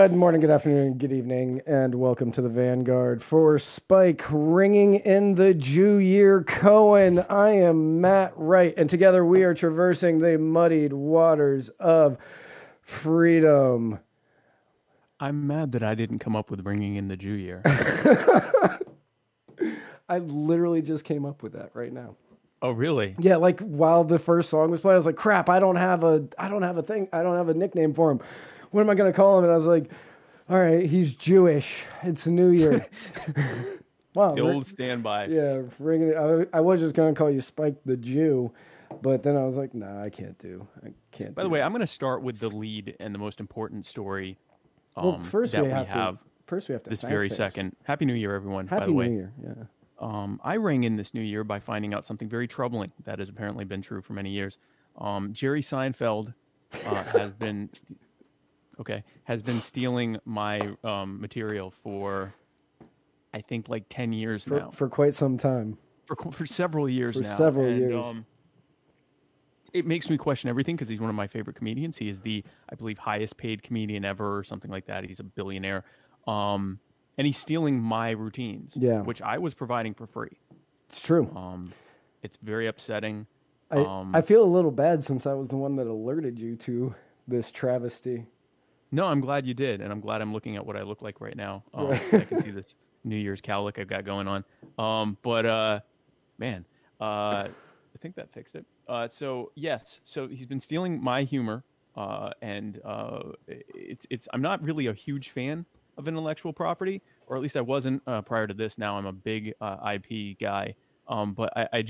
Good morning, good afternoon, good evening, and welcome to the Vanguard for Spike, ringing in the Jew Year Cohen. I am Matt Wright, and together we are traversing the muddied waters of freedom. I'm mad that I didn't come up with ringing in the Jew Year. I literally just came up with that right now. Oh, really? Yeah, like while the first song was playing, I was like, crap, I don't have a nickname for him. What am I going to call him? And I was like, all right, he's Jewish. It's New Year. Wow. The old standby. Yeah, ringing. I was just going to call you Spike the Jew. But then I was like, nah, I can't do. By the way, I'm going to start with the lead and the most important story Well, first that we we have have to this thank very things. second. Happy New Year, everyone, by Happy the way. New Year, yeah. I rang in this new year by finding out something very troubling that has apparently been true for many years. Jerry Seinfeld has been stealing my material for, I think, like 10 years now. For quite some time. For several years now. Several years. It makes me question everything because he's one of my favorite comedians. He is the, I believe, highest paid comedian ever or something like that. He's a billionaire. And he's stealing my routines, which I was providing for free. It's true. It's very upsetting. I feel a little bad since I was the one that alerted you to this travesty. No, I'm glad you did, and I'm glad I'm looking at what I look like right now. I can see this New Year's cowlick I've got going on. Man, I think that fixed it. So he's been stealing my humor, and it's. I'm not really a huge fan of intellectual property, or at least I wasn't prior to this. Now I'm a big IP guy. But I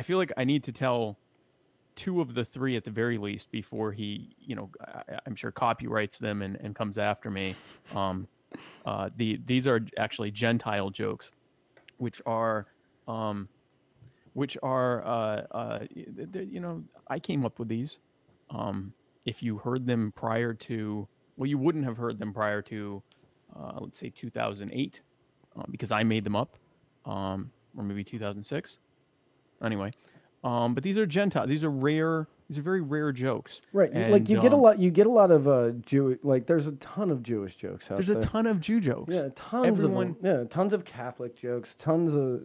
feel like I need to tell two of the three at the very least before he, I'm sure copyrights them and comes after me. These are actually Gentile jokes, which are, I came up with these. If you heard them prior to, well, you wouldn't have heard them prior to, let's say 2008, because I made them up, or maybe 2006. Anyway, but these are Gentile. These are rare. These are very rare jokes. Right. And, like you get a lot of Jew. Like there's a ton of Jewish jokes out there. There's a ton of Jew jokes. Yeah, tons of them. Yeah, tons of Catholic jokes. Tons of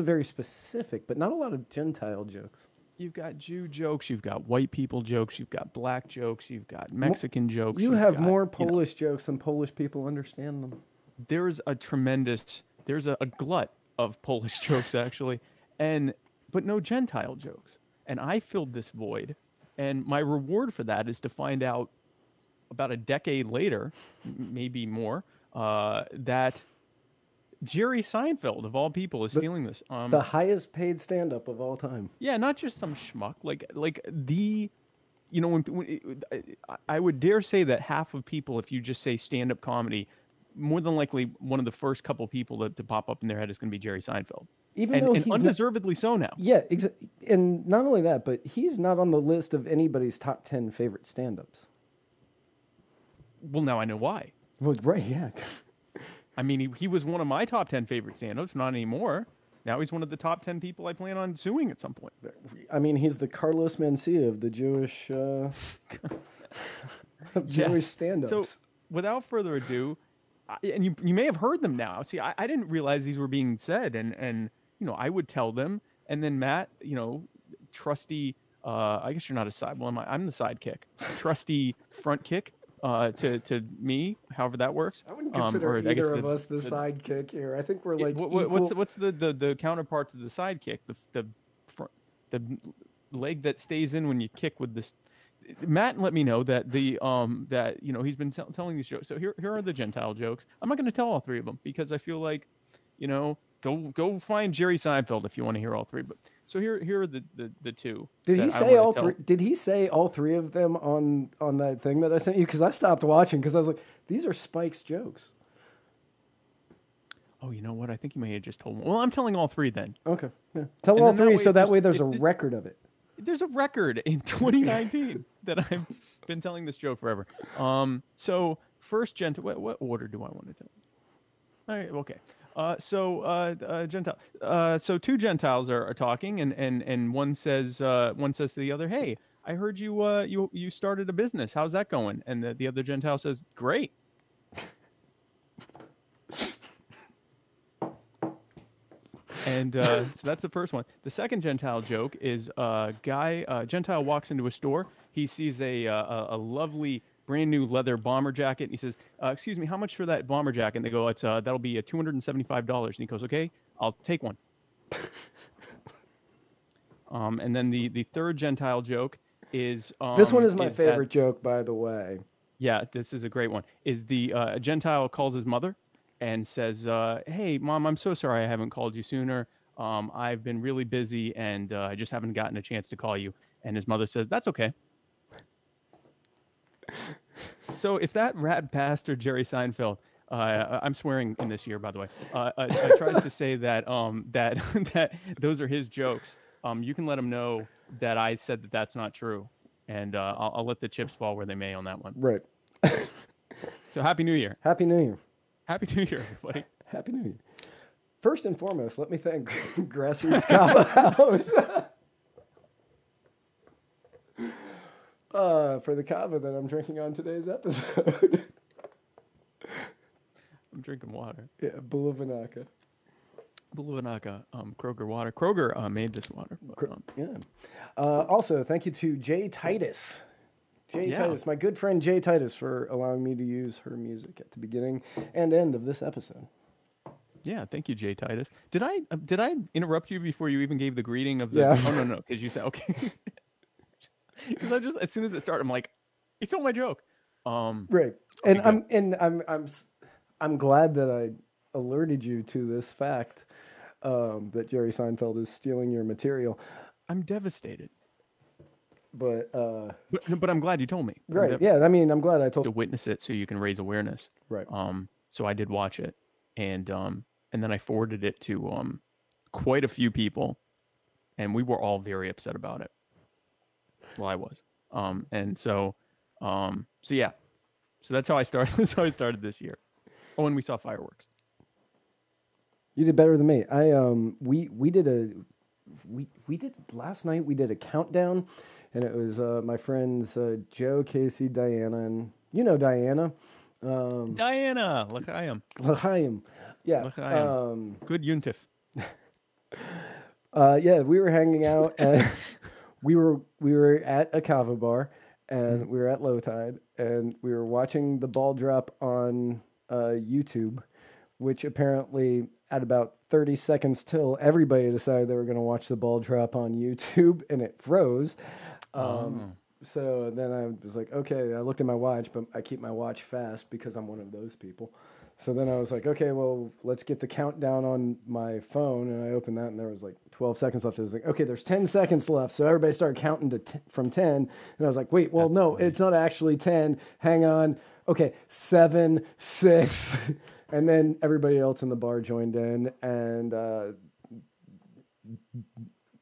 very specific, but not a lot of Gentile jokes. You've got Jew jokes. You've got white people jokes. You've got black jokes. You've got Mexican jokes. You have more Polish jokes than Polish people understand them. There's a glut of Polish jokes actually, but no Gentile jokes. And I filled this void, and my reward for that is to find out about a decade later, maybe more, that Jerry Seinfeld, of all people, is stealing this. The highest paid stand-up of all time. Yeah, not just some schmuck. I would dare say that half of people, if you just say stand-up comedy, more than likely one of the first couple people to pop up in their head is going to be Jerry Seinfeld. And undeservedly so now. Yeah, and not only that, but he's not on the list of anybody's top 10 favorite stand-ups. Well, now I know why. Well, right, yeah. I mean, he was one of my top 10 favorite stand-ups, not anymore. Now he's one of the top 10 people I plan on suing at some point. I mean, he's the Carlos Mencia of the Jewish Jewish stand-ups. So, without further ado, and you may have heard them now. See, I didn't realize these were being said, and I would tell them, and then Matt, trusty, I guess you're not a side, well, I'm the sidekick, trusty front kick to me, however that works. I wouldn't consider either of us the sidekick here. I think we're like what's the counterpart to the sidekick? The leg that stays in when you kick with this. Matt let me know that he's been telling these jokes. So here are the Gentile jokes. I'm not going to tell all three of them because I feel like, go find Jerry Seinfeld if you want to hear all three. But so here are the two. Did he say all three? Did he say all three of them on that thing that I sent you? Because I stopped watching because I was like, these are Spike's jokes. Oh, you know what? I think he may have just told me. Well, I'm telling all three then. Okay, yeah. Tell all three so that way there's a record of it. There's a record in 2019 that I've been telling this joke forever. So first what order do I want to tell? All right, okay. Gentile. So two Gentiles are talking, and one says to the other, "Hey, I heard you started a business. How's that going?" And the other Gentile says, "Great." And so that's the first one. The second Gentile joke is Gentile walks into a store. He sees a lovely brand new leather bomber jacket. And he says, "Excuse me, how much for that bomber jacket?" And they go, that'll be $275. And he goes, "Okay, I'll take one." And then the third Gentile joke is this one is my favorite joke, by the way. Yeah, this is a great one. Is the Gentile calls his mother and says, "Hey, Mom, I'm so sorry I haven't called you sooner. I've been really busy and I just haven't gotten a chance to call you. And his mother says, that's okay. So if that rat bastard Jerry Seinfeld, I'm swearing in this year, by the way, tries to say that that that those are his jokes, you can let him know that I said that that's not true, and I'll let the chips fall where they may on that one. Right. So Happy New Year. Happy New Year. Happy New Year, everybody. Happy New Year. First and foremost, let me thank Grassroots Kava House for the kava that I'm drinking on today's episode. I'm drinking water. Yeah, Bulavanaka. Kroger water. Kroger made this water. But, yeah. Also, thank you to Jay Titus. Titus, my good friend Jay Titus, for allowing me to use her music at the beginning and end of this episode. Yeah, thank you, Jay Titus. Did I interrupt you before you even gave the greeting of the? Yeah. Oh no, because you said okay. Because I just, as soon as it started, I'm like, he stole my joke. Right, and I'm glad that I alerted you to this fact that Jerry Seinfeld is stealing your material. I'm devastated. But I'm glad you told me. Right. Yeah. I mean, I'm glad I told to witness it so you can raise awareness. Right. So I did watch it, and then I forwarded it to quite a few people, and we were all very upset about it. Well, I was. And so yeah. So that's how I started. That's how I started this year. Oh, and we saw fireworks. You did better than me. We did last night. We did a countdown, and it was my friends Joe, Casey, Diana, and you know Diana. Diana, L'chaim. L'chaim. Yeah. L'chaim. Good yuntif. Yeah, we were hanging out, and we were at a Kava bar, and we were at low tide, and we were watching the ball drop on YouTube, which apparently at about 30 seconds till everybody decided they were going to watch the ball drop on YouTube, and it froze. So then I was like, okay, I looked at my watch, but I keep my watch fast because I'm one of those people. So then I was like, okay, well, let's get the countdown on my phone. And I opened that, and there was like 12 seconds left. I was like, okay, there's 10 seconds left. So everybody started counting from 10. And I was like, wait, well, that's funny. It's not actually 10. Hang on. Okay, 7, 6. And then everybody else in the bar joined in, and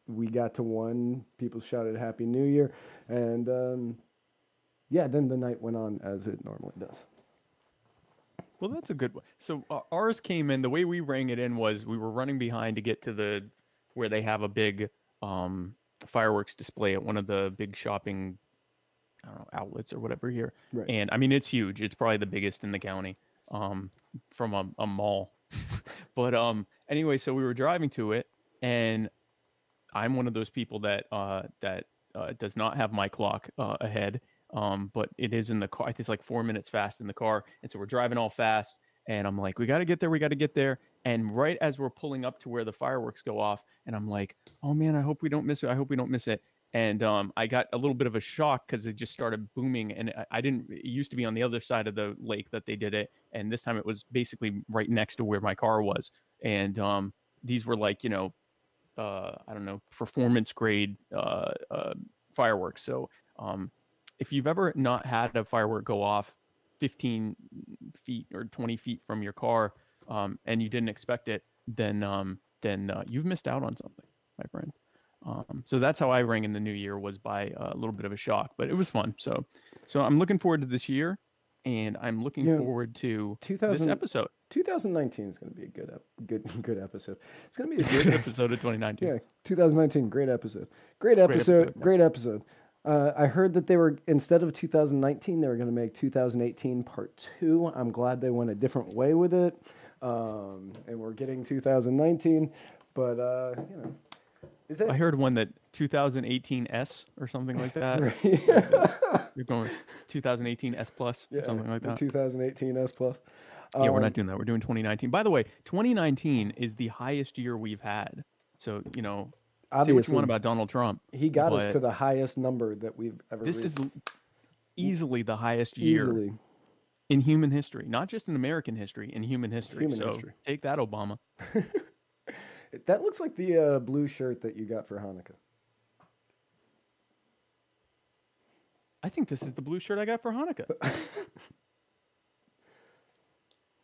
we got to 1. People shouted Happy New Year. And yeah, then the night went on as it normally does. Well, that's a good one. So ours came in, the way we rang it in was we were running behind to get to where they have a big fireworks display at one of the big shopping, I don't know, outlets or whatever here. Right. And I mean, it's huge. It's probably the biggest in the county from a mall. But anyway, so we were driving to it, and I'm one of those people that does not have my clock ahead. But it is in the car. It's like 4 minutes fast in the car. And so we're driving all fast, and I'm like, we got to get there. And right as we're pulling up to where the fireworks go off, and I'm like, oh man, I hope we don't miss it. And I got a little bit of a shock because it just started booming, and I didn't, it used to be on the other side of the lake that they did it. And this time it was basically right next to where my car was. And these were like, I don't know, performance grade fireworks. So, if you've ever not had a firework go off 15 feet or 20 feet from your car, and you didn't expect it, then you've missed out on something, my friend. So that's how I rang in the new year, was by a little bit of a shock, but it was fun. So I'm looking forward to this year, and I'm looking forward to this episode. 2019 is going to be a good episode. It's going to be a good episode of 2019. Yeah, 2019, great episode. Great episode. I heard that they were, instead of 2019, they were going to make 2018 part 2. I'm glad they went a different way with it. And we're getting 2019, but is it? I heard one that 2018S or something like that. Right. You're going 2018 S plus or something like that. 2018 S plus. Yeah, we're not doing that. We're doing 2019. By the way, 2019 is the highest year we've had. So, say what you want about Donald Trump. He got us to the highest number that we've ever reached. This is easily the highest year in human history, not just in American history, in human history. Take that, Obama. That looks like the blue shirt that you got for Hanukkah. I think this is the blue shirt I got for Hanukkah.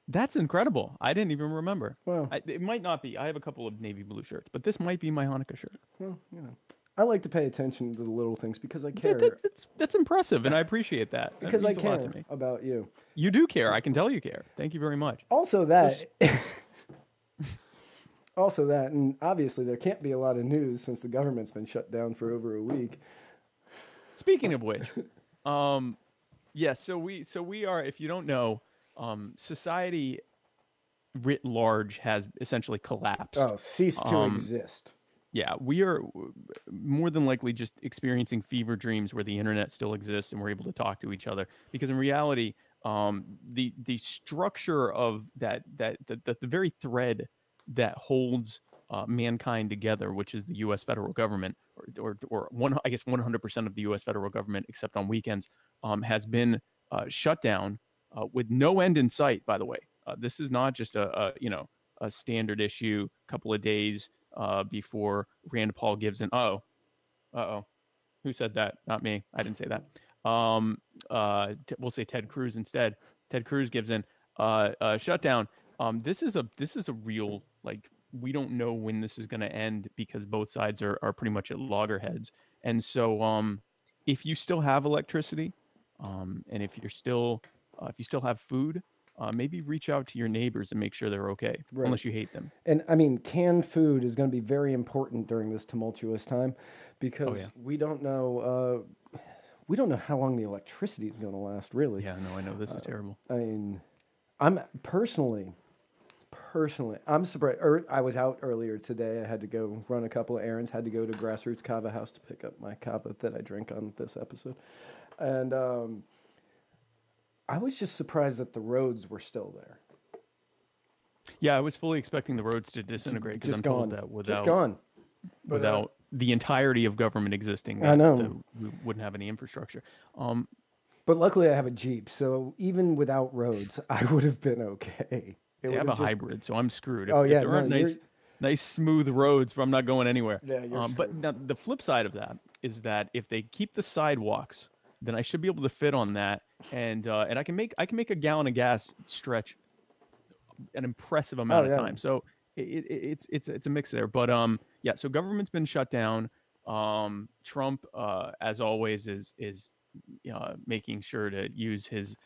That's incredible. I didn't even remember. Well, It might not be. I have a couple of navy blue shirts, but this might be my Hanukkah shirt. well, I like to pay attention to the little things because I care. That's impressive, and I appreciate that. Because that I means a lot care to me. about you. You do care. I can tell you care. Thank you very much. Also that. Also that, and obviously there can't be a lot of news since the government's been shut down for over a week. Speaking of which, yeah. So we are. If you don't know, society writ large has essentially collapsed. Oh, ceased to exist. Yeah, we are more than likely just experiencing fever dreams where the internet still exists and we're able to talk to each other. Because in reality, the structure of the very thread that holds mankind together, which is the U.S. federal government, or one, I guess 100% of the U.S. federal government, except on weekends, has been shut down with no end in sight. By the way, this is not just a standard issue, couple of days before Rand Paul gives an who said that? Not me. I didn't say that. We'll say Ted Cruz instead. Ted Cruz gives in shutdown. This is a real, like, we don't know when this is going to end because both sides are pretty much at loggerheads. And so if you still have electricity, and if you still have food, maybe reach out to your neighbors and make sure they're okay, Right. unless you hate them. And I mean, canned food is going to be very important during this tumultuous time because we don't know how long the electricity is going to last, really. Yeah, no, I know this is terrible. I mean, I'm personally, I'm surprised. I was out earlier today. I had to go run a couple of errands. Had to go to Grassroots Kava house to pick up my Kava that I drink on this episode, and I was just surprised that the roads were still there. Yeah, I was fully expecting the roads to disintegrate because I'm told that without the entirety of government existing, I know we wouldn't have any infrastructure. But luckily, I have a Jeep, so even without roads, I would have been okay. I have a hybrid, so I'm screwed. If there aren't nice smooth roads, I'm not going anywhere. Yeah, you're screwed. But now, the flip side of that is that if they keep the sidewalks, then I should be able to fit on that, and I can make a gallon of gas stretch an impressive amount of time. So it's a mix there. But yeah. So government's been shut down. Trump, as always, is making sure to use his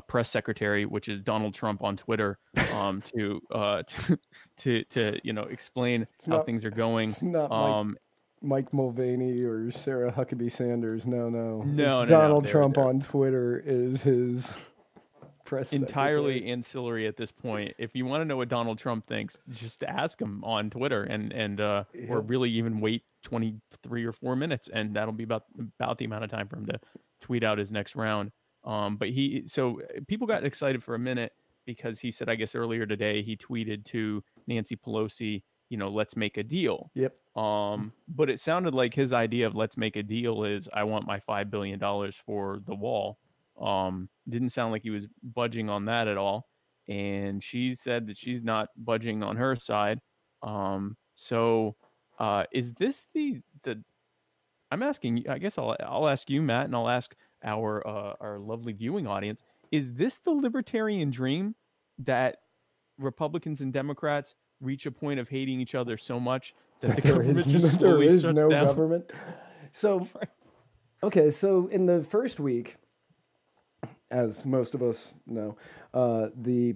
press secretary, which is Donald Trump on Twitter, to explain how things are going. It's not Mike Mulvaney or Sarah Huckabee Sanders. No. Donald Trump on Twitter is his press entirely secretary. Ancillary at this point. If you want to know what Donald Trump thinks, just ask him on Twitter, or really even wait 23 or 4 minutes, and that'll be about the amount of time for him to tweet out his next round. But people got excited for a minute because he said, I guess earlier today, he tweeted to Nancy Pelosi, let's make a deal. Yep. But it sounded like his idea of let's make a deal is I want my $5 billion for the wall. Didn't sound like he was budging on that at all. And she said that she's not budging on her side. Is this the I'm asking, I guess I'll ask you, Matt, and I'll ask our lovely viewing audience, is this the libertarian dream that Republicans and Democrats reach a point of hating each other so much that the government just slowly shuts down? Government? So, okay, so in the first week, as most of us know, the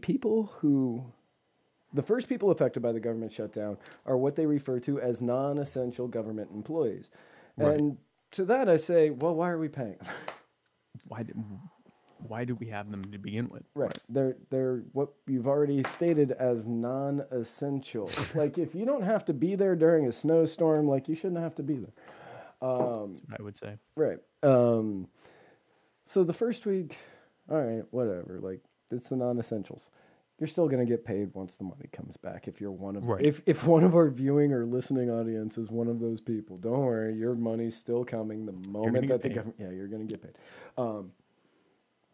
first people affected by the government shutdown are what they refer to as non-essential government employees. Right. And to that I say, well, why are we paying them? Why do we have them to begin with? Right. They're what you've already stated as non-essential. Like, if you don't have to be there during a snowstorm, like, you shouldn't have to be there. I would say. Right. So the first week, all right, whatever. Like, it's the non-essentials. You're still going to get paid once the money comes back. If you're one of if one of our viewing or listening audience is one of those people, don't worry, your money's still coming the moment that the government. Yeah, you're going to get paid.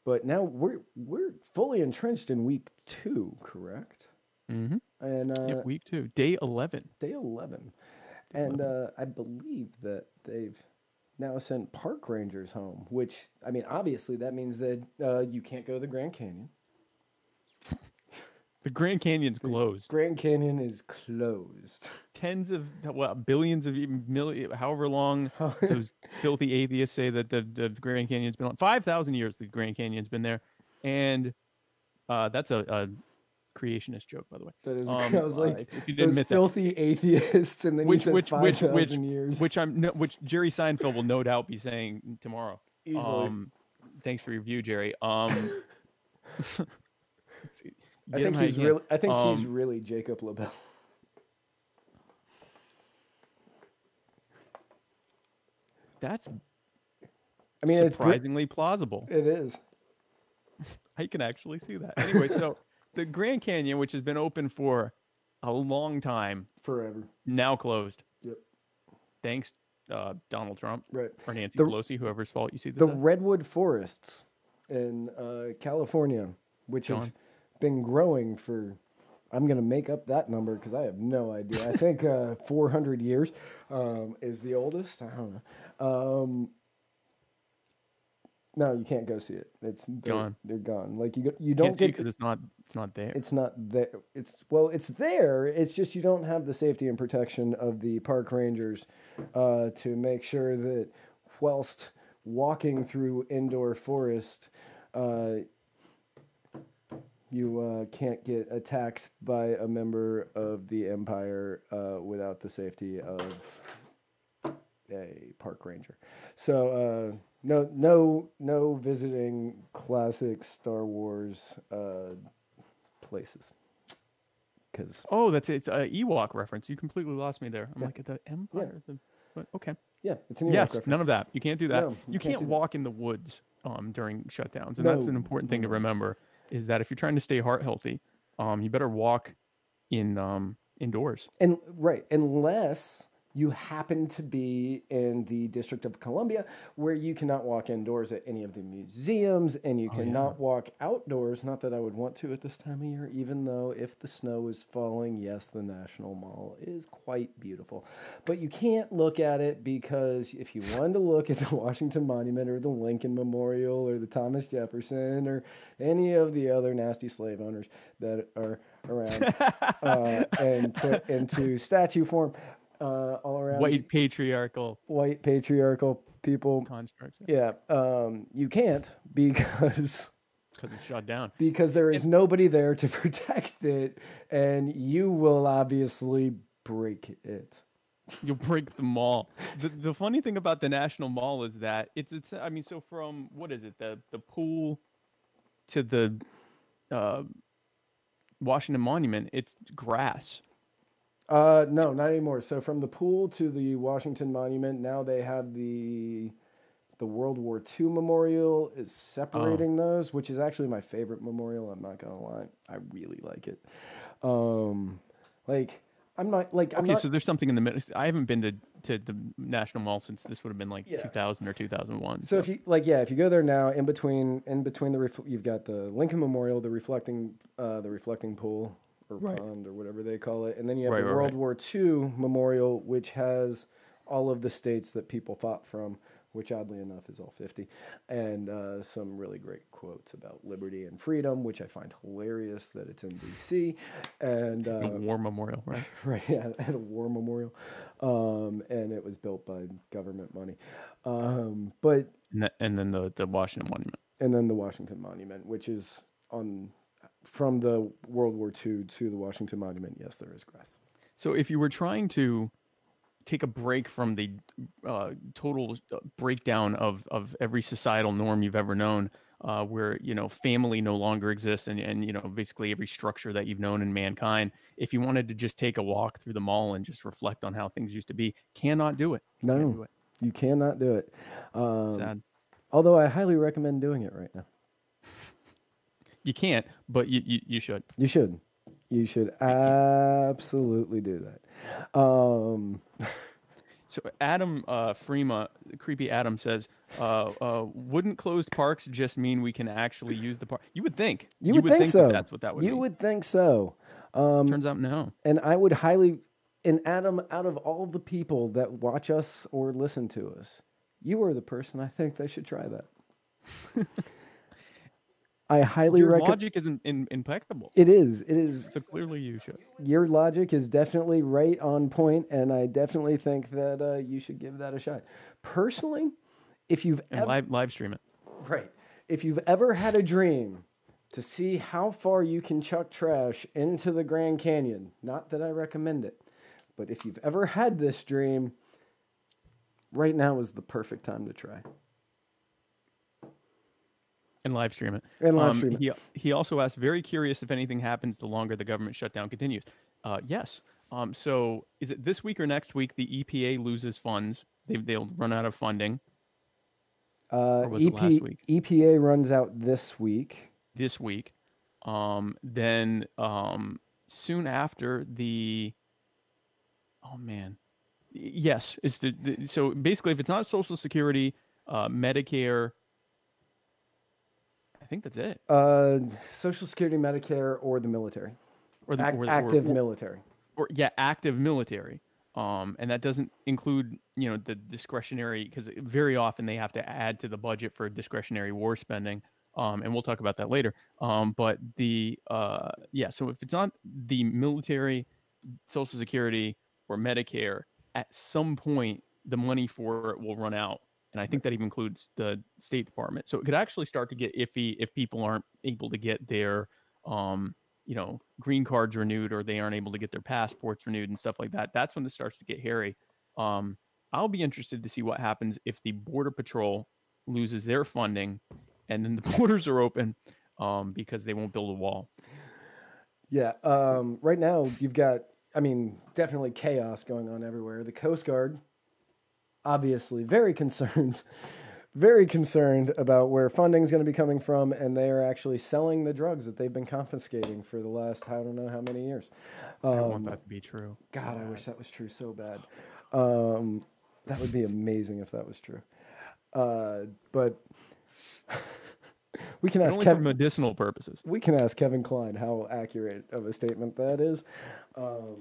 But now we're fully entrenched in week 2, correct? Mm-hmm. And Yep, week 2, day 11. day 11. And I believe that they've now sent park rangers home, which, I mean, obviously that means that you can't go to the Grand Canyon. The Grand Canyon's closed. Grand Canyon is closed. Tens of, billions of, however long those filthy atheists say that the Grand Canyon's been on. 5,000 years the Grand Canyon's been there. And that's a creationist joke, by the way. That is, I was like, if you didn't those admit filthy atheists, and then you said 5,000 years. Which Jerry Seinfeld will no doubt be saying tomorrow. Easily. Thanks for your view, Jerry. I think he's really Jacob LaBelle. That's, I mean, surprisingly plausible. It is. I can actually see that. Anyway, so the Grand Canyon, which has been open for a long time, forever, now closed. Yep. Thanks, Donald Trump, right, or Nancy Pelosi, whoever's fault you see. The redwood forests in California, which have been growing for, I'm going to make up that number because I have no idea. I think 400 years is the oldest. I don't know. No, you can't go see it. Gone. They're gone. Like you don't get because it's not there. It's not there. It's there. It's just you don't have the safety and protection of the park rangers to make sure that whilst walking through indoor forest, you can't get attacked by a member of the Empire without the safety of a park ranger. So no visiting classic Star Wars places. It's a Ewok reference. You completely lost me there. I'm like, at the Empire. Yeah. Okay. Yeah, it's an Ewok reference. None of that. You can't do that. No, you can't walk in the woods during shutdowns, and that's an important thing to remember. Is that if you're trying to stay heart healthy, you better walk indoors. And unless you happen to be in the District of Columbia, where you cannot walk indoors at any of the museums, and you cannot walk outdoors. Not that I would want to at this time of year, even though if the snow is falling, yes, the National Mall is quite beautiful. But you can't look at it because if you wanted to look at the Washington Monument or the Lincoln Memorial or the Thomas Jefferson or any of the other nasty slave owners that are around and put into statue form, all around white patriarchal people constructs. Yeah, you can't because it's shut down. Because there is nobody there to protect it, and you will obviously break it. You'll break the mall. The funny thing about the National Mall is that it's. I mean, so from what is it? The pool to the Washington Monument, it's grass. No, not anymore. So from the pool to the Washington Monument, now they have the World War II memorial is separating those, which is actually my favorite memorial. I'm not gonna lie, I really like it. So there's something in the middle. I haven't been to the National Mall since this would have been 2000 or 2001. So if you go there now, in between you've got the Lincoln Memorial, the reflecting pool. Or pond or whatever they call it, and then you have the World War II Memorial, which has all of the states that people fought from, which oddly enough is all 50, and some really great quotes about liberty and freedom, which I find hilarious that it's in D.C. and a war memorial, right? Right, yeah, at a war memorial, and it was built by government money, but and then the Washington Monument, and then the Washington Monument, which is on. From the World War II to the Washington Monument, yes, there is grass. So if you were trying to take a break from the total breakdown of every societal norm you've ever known, where, family no longer exists and basically every structure that you've known in mankind, if you wanted to just take a walk through the mall and just reflect on how things used to be, cannot do it. No, you cannot do it. Sad. Although I highly recommend doing it right now. You can't, but you should. You should. You should absolutely do that. So Adam Freema, Creepy Adam says, wouldn't closed parks just mean we can actually use the park? You would think. You would think so. That's what that would mean. You would think so. Turns out no. And I would highly, and Adam, out of all the people that watch us or listen to us, you are the person I think that should try that. I highly Your recommend. logic isn't impeccable. It is. It is. So clearly you should. Your logic is definitely right on point, and I definitely think that you should give that a shot. Personally, if you've and live stream it. Right. If you've ever had a dream to see how far you can chuck trash into the Grand Canyon, not that I recommend it, but if you've ever had this dream, right now is the perfect time to try. And live stream it. And live stream it. He also asked, very curious if anything happens the longer the government shutdown continues. Yes. So is it this week or next week the EPA loses funds? They'll run out of funding. Or was it last week? EPA runs out this week. This week. Then soon after the... Oh, man. Yes. So basically, if it's not Social Security, Medicare... I think that's it. Social Security, Medicare, or the military. Or the active military. Active military. And that doesn't include, the discretionary, because very often they have to add to the budget for discretionary war spending. And we'll talk about that later. But so if it's not the military, Social Security, or Medicare, at some point the money for it will run out. And I think that even includes the State Department. So it could actually start to get iffy if people aren't able to get their, green cards renewed, or they aren't able to get their passports renewed and stuff like that. That's when it starts to get hairy. I'll be interested to see what happens if the Border Patrol loses their funding and then the borders are open because they won't build a wall. Yeah. Right now, you've got, definitely chaos going on everywhere. The Coast Guard, obviously very concerned about where funding is going to be coming from, and they are actually selling the drugs that they've been confiscating for the last, I don't know how many years. I want that to be true. God, I wish that was true so bad. That would be amazing if that was true. But we can ask Kevin for medicinal purposes. We can ask Kevin Klein how accurate of a statement that is. Oh,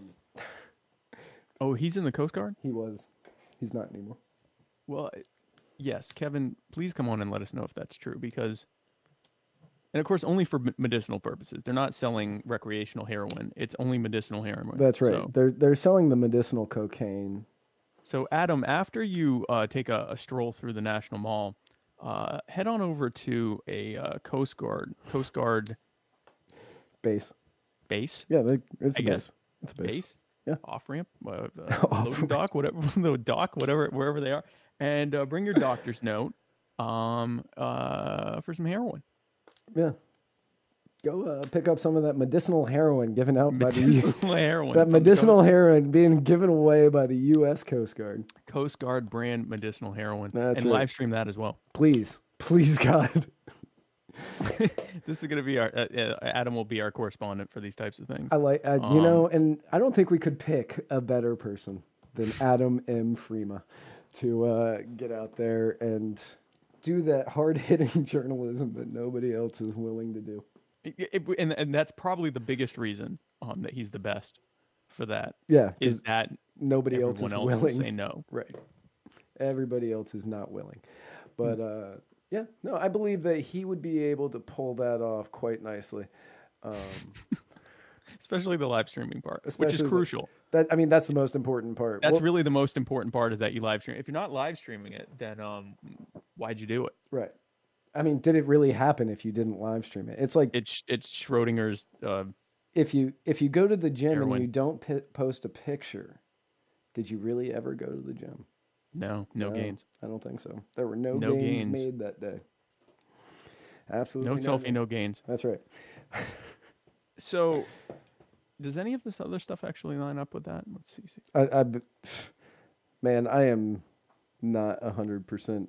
he's in the Coast Guard? He was. He's not anymore. Well, yes, Kevin, please come on and let us know if that's true, because, and of course, only for medicinal purposes. They're not selling recreational heroin. It's only medicinal heroin. That's right. So, they're selling the medicinal cocaine. So, Adam, after you take a stroll through the National Mall, head on over to a Coast Guard base. Base? Yeah, it's a base. It's a base. Yeah. Off ramp, loading dock, whatever, the dock, whatever, wherever they are, and bring your doctor's note for some heroin. Yeah. Go pick up some of that medicinal heroin given out by the heroin. That medicinal heroin being given away by the U.S. Coast Guard. Coast Guard brand medicinal heroin. That's and right. live stream that as well. Please, God. This is going to be our Adam will be our correspondent for these types of things. I like and I don't think we could pick a better person than Adam M. Freema to get out there and do that hard-hitting journalism that nobody else is willing to do. And that's probably the biggest reason that he's the best for that. Yeah, is that nobody else is willing to say no. Right. Everybody else is not willing, but. Yeah, no, I believe that he would be able to pull that off quite nicely. Especially the live streaming part, which is crucial. That's the most important part. That's really the most important part, is that you live stream. If you're not live streaming it, then why'd you do it? Right. Did it really happen if you didn't live stream it? It's like it's Schrodinger's. If you go to the gym heroin. and you don't post a picture, did you really ever go to the gym? No gains. I don't think so. There were no gains made that day. Absolutely no selfie, no gains. That's right. So, does any of this other stuff actually line up with that? Let's see. Man, I am not 100%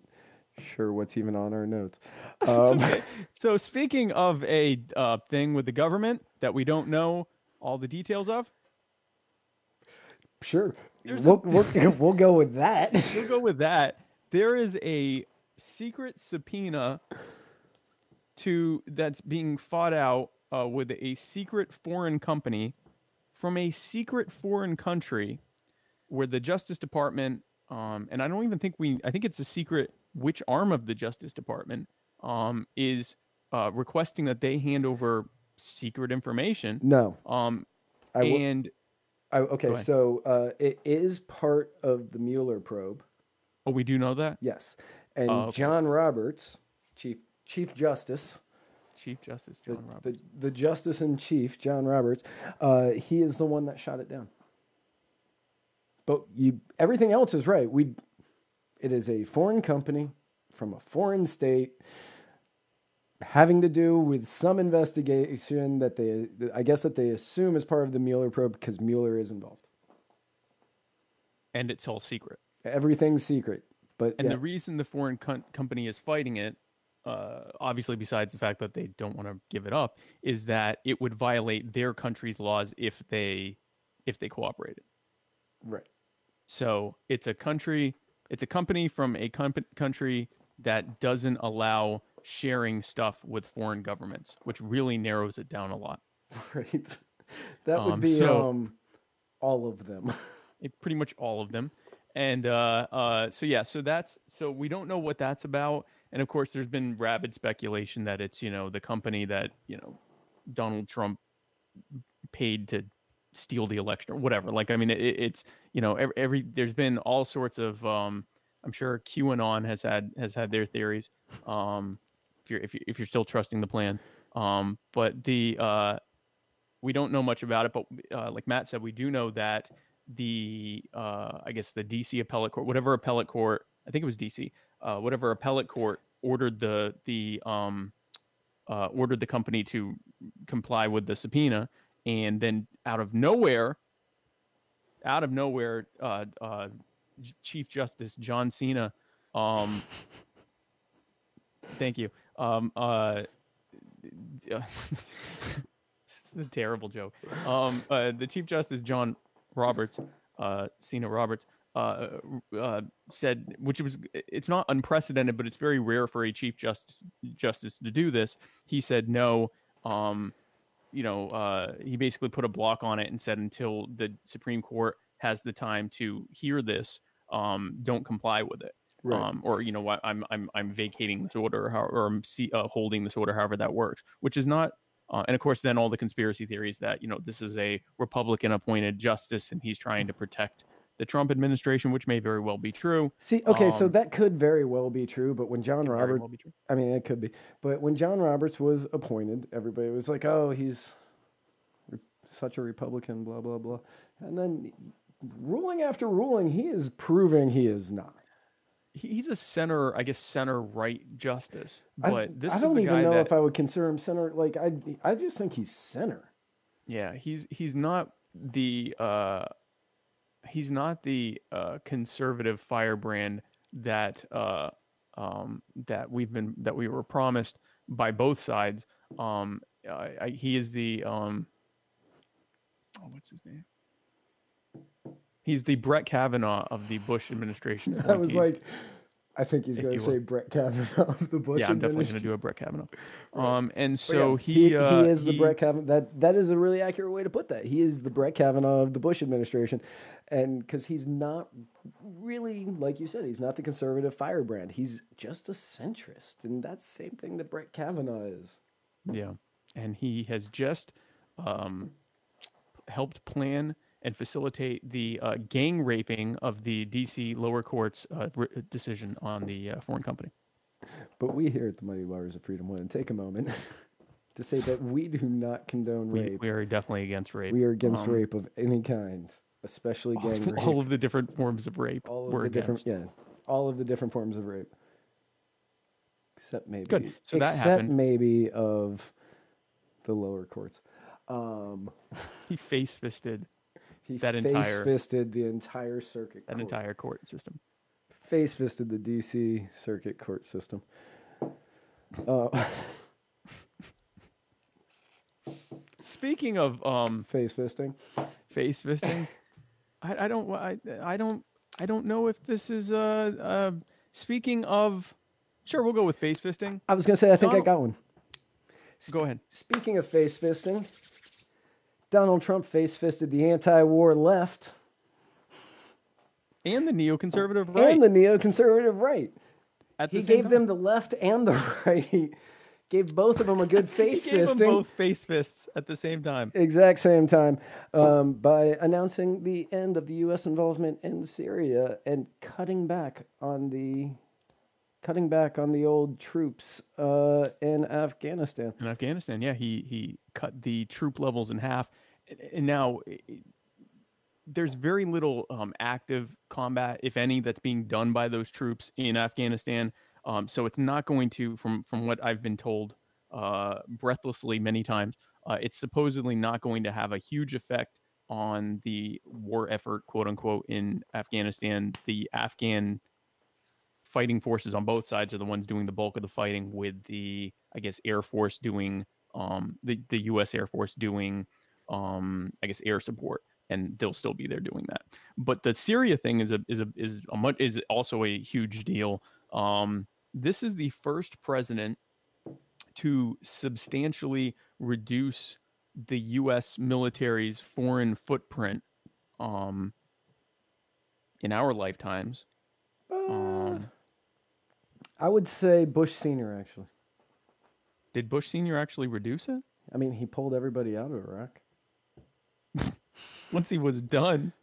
sure what's even on our notes. Okay. So, speaking of a thing with the government that we don't know all the details of. Sure. We'll go with that. We'll go with that. There is a secret subpoena that's being fought out with a secret foreign company from a secret foreign country where the Justice Department, and I don't even think I think it's a secret which arm of the Justice Department is requesting that they hand over secret information. No. And okay, go ahead. so it is part of the Mueller probe. Oh, we do know that? Yes. And okay. John Roberts, Chief Justice. Chief Justice John Roberts. The Justice in Chief, John Roberts, he is the one that shot it down. But everything else is right. It is a foreign company from a foreign state having to do with some investigation that they assume is part of the Mueller probe because Mueller is involved. And it's all secret. Everything's secret. And the reason the foreign company is fighting it, obviously besides the fact that they don't want to give it up, is that it would violate their country's laws if they cooperated. Right. So it's a company from a country that doesn't allow sharing stuff with foreign governments, which really narrows it down a lot. Right. That would be all of them. Pretty much all of them. And so we don't know what that's about. And of course, there's been rabid speculation that it's, the company that, Donald Trump paid to steal the election or whatever. Like, I mean, it's, there's been all sorts of, I'm sure QAnon has had their theories. If you're still trusting the plan. But we don't know much about it, but like Matt said, we do know that I guess the DC appellate court, whatever appellate court, I think it was DC, whatever appellate court ordered the company to comply with the subpoena, and then out of nowhere, Chief Justice John Cena, thank you. This is a terrible joke. The Chief Justice John Roberts, Cena Roberts, said, it's not unprecedented, but it's very rare for a Chief Justice to do this. He said no. He basically put a block on it and said until the Supreme Court has the time to hear this, don't comply with it. Right. Or what, I'm vacating this order, or I'm holding this order, however that works, which is not. And of course, then all the conspiracy theories that, this is a Republican appointed justice and he's trying to protect the Trump administration, which may very well be true. See, okay, so that could very well be true. But when John Roberts, I mean, it could be. But when John Roberts was appointed, everybody was like, oh, he's such a Republican, blah, blah, blah. And then ruling after ruling, he is proving he is not. He's a center-right justice, but I don't even know if I would consider him center. Like I just think he's center. Yeah, he's not the conservative firebrand that we were promised by both sides. He is the what's his name? He's the Brett Kavanaugh of the Bush administration. I was like, I think he's going to say Brett Kavanaugh of the Bush administration. Yeah, I'm definitely going to do a Brett Kavanaugh. Right. And so he is the Brett Kavanaugh. That is a really accurate way to put that. He is the Brett Kavanaugh of the Bush administration. And because he's not really, like you said, he's not the conservative firebrand. He's just a centrist. And that's the same thing that Brett Kavanaugh is. Yeah. And he has just helped plan and facilitate the gang raping of the D.C. lower court's decision on the foreign company. But we here at the Mighty Waters of Freedom want to take a moment to say that we do not condone rape. We are definitely against rape. We are against rape of any kind, especially gang rape. All of the different forms of rape. All of the different forms of rape. Except maybe. Good. So that except happened. Maybe of the lower courts. He face-fisted. He face-fisted the entire circuit court. That entire court system. Face-fisted the D.C. circuit court system. Speaking of face-fisting, I don't know if this is speaking of. Sure, we'll go with face-fisting. I was going to say I think I got one. Go ahead. Speaking of face-fisting, Donald Trump face-fisted the anti-war left and the neoconservative right. And the neoconservative right. At the He same gave time. them the left and the right. Gave both of them a good face He gave fisting. them both face fists at the same time. Exact same time, by announcing the end of the U.S. involvement in Syria and cutting back on the old troops in Afghanistan. In Afghanistan, yeah, he cut the troop levels in half, and now there's very little active combat, if any, that's being done by those troops in Afghanistan. So it's not going to, from what I've been told breathlessly many times, it's supposedly not going to have a huge effect on the war effort, quote unquote, in Afghanistan. The Afghan fighting forces on both sides are the ones doing the bulk of the fighting, with the, I guess, Air Force doing the U.S. Air Force doing I guess, air support, and they'll still be there doing that. But the Syria thing is also a huge deal. This is the first president to substantially reduce the U.S. military's foreign footprint in our lifetimes. I would say Bush Sr., actually. Did Bush Sr. actually reduce it? I mean, he pulled everybody out of Iraq. Once he was done.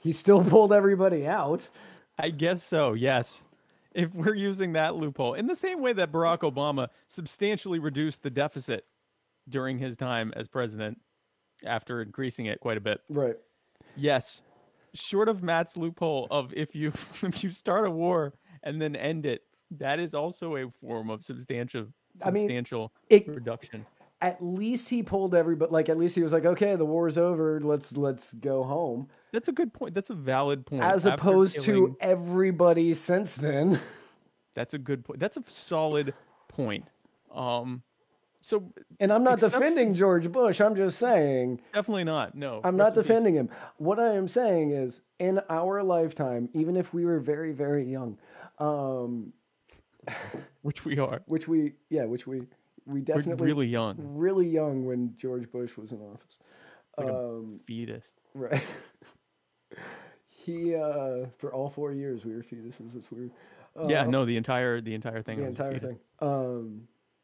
He still pulled everybody out. I guess so, yes. If we're using that loophole. In the same way that Barack Obama substantially reduced the deficit during his time as president after increasing it quite a bit. Right. Yes. Short of Matt's loophole of if you start a war and then end it, that is also a form of substantial reduction. At least he pulled everybody. Like, at least he was like, okay, the war's over. Let's go home. That's a good point. That's a valid point. As opposed to everybody since then. That's a good point. That's a solid point. And I'm not defending George Bush. I'm just saying. Definitely not. No. I'm not defending him. What I am saying is, in our lifetime, even if we were very, very young, which we are, we definitely we're really young when George Bush was in office, like a fetus, right? He for all 4 years we were fetuses. It's weird. Yeah, no, the entire thing. The entire thing.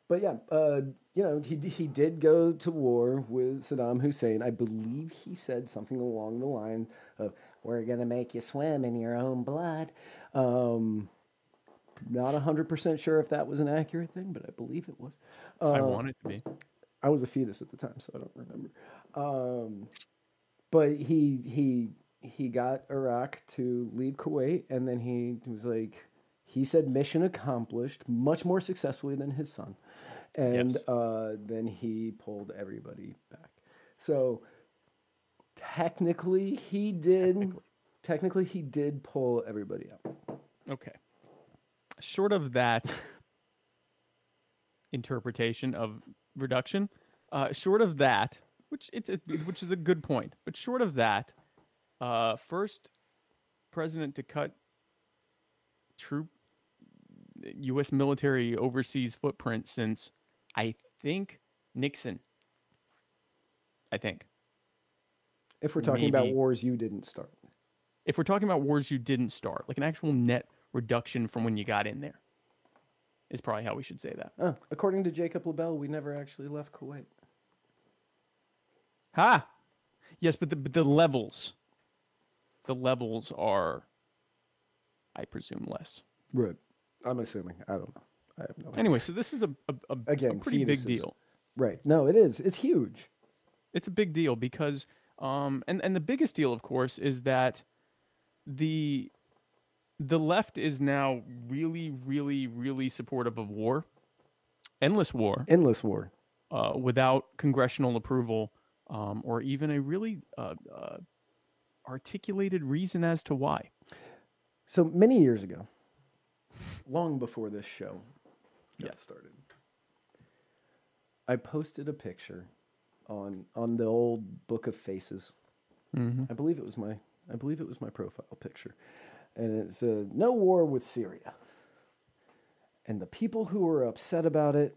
But yeah, he did go to war with Saddam Hussein. I believe he said something along the line of, "We're gonna make you swim in your own blood." Not 100% sure if that was an accurate thing, but I believe it was. I want it to be. I was a fetus at the time, so I don't remember. But he got Iraq to leave Kuwait, and then he was like, he said mission accomplished, much more successfully than his son. And yes. Then he pulled everybody back. So technically he did pull everybody out. Okay. Short of that interpretation of reduction, short of that, which is a good point, but short of that, first president to cut U.S. military overseas footprint since, I think, Nixon. If we're talking about wars you didn't start. If we're talking about wars you didn't start, like an actual net reduction from when you got in there, is probably how we should say that. According to Jacob LaBelle, we never actually left Kuwait. Ha! Yes, but the levels are, I presume, less. Right. I'm assuming. I don't know. I have no idea. Anyway, so this is a pretty big deal. Right. No, it is. It's huge. It's a big deal because, and the biggest deal, of course, is that the left is now really, really, really supportive of war. Endless war. Without congressional approval, or even a really articulated reason as to why. So many years ago, long before this show got started, I posted a picture on the old Book of Faces. Mm-hmm. I believe it was my profile picture. And it's no war with Syria. And the people who were upset about it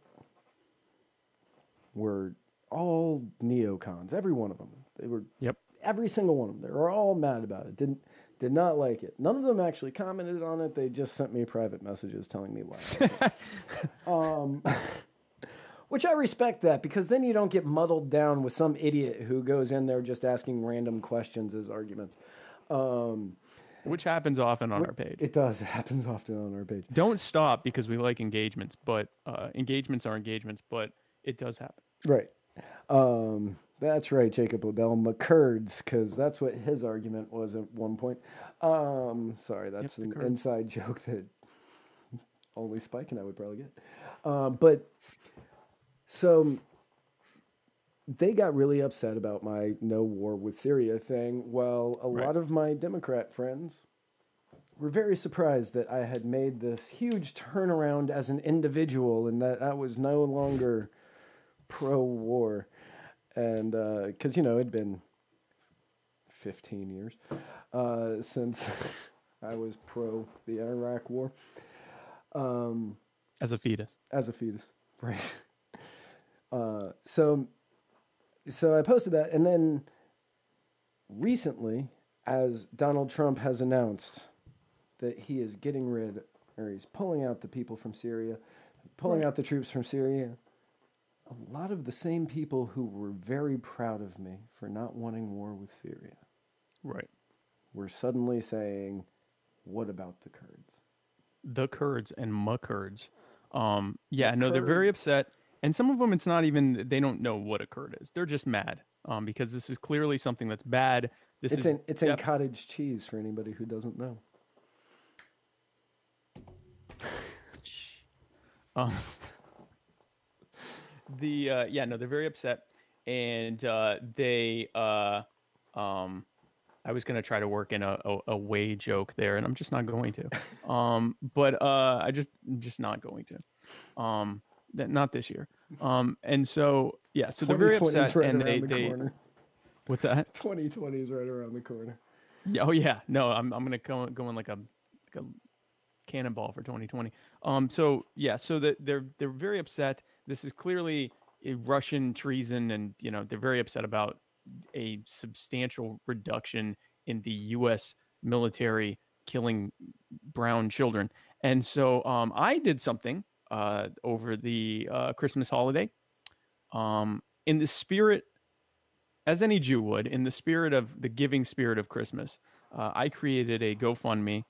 were all neocons, every one of them. They were Yep. every single one of them. They were all mad about it. Did not like it. None of them actually commented on it. They just sent me private messages telling me why. Which I respect that, because then you don't get muddled down with some idiot who goes in there just asking random questions as arguments. Which happens often on our page. It does. It happens often on our page. Don't stop because we like engagements, but engagements are engagements, but it does happen. Right. That's right, Jacob Labelle. McCurds, because that's what his argument was at one point. Sorry, that's an inside joke that only Spike and I would probably get. But so they got really upset about my no war with Syria thing. Well, a lot of my Democrat friends were very surprised that I had made this huge turnaround as an individual and that I was no longer pro-war. And because, it'd been 15 years since I was pro the Iraq war. As a fetus. As a fetus, right. So I posted that, and then recently, as Donald Trump has announced that he is getting rid, or he's pulling out the people from Syria, pulling out the troops from Syria, a lot of the same people who were very proud of me for not wanting war with Syria, were suddenly saying, what about the Kurds? The Kurds and McCurds. They're very upset. And some of them, it's not even, they don't know what a Kurd is. They're just mad because this is clearly something that's bad. It's in cottage cheese for anybody who doesn't know. They're very upset. And I was going to try to work in a way joke there, and I'm just not going to. I'm just not going to. Not this year. And so they're very upset, right, and they corner. What's that? 2020 is right around the corner. Yeah. Oh yeah. No, I'm gonna go in like a cannonball for 2020. So they're very upset. This is clearly a Russian treason, and they're very upset about a substantial reduction in the U.S. military killing brown children. And so I did something over the Christmas holiday in the spirit, as any Jew would, in the spirit of the giving spirit of Christmas. I created a GoFundMe,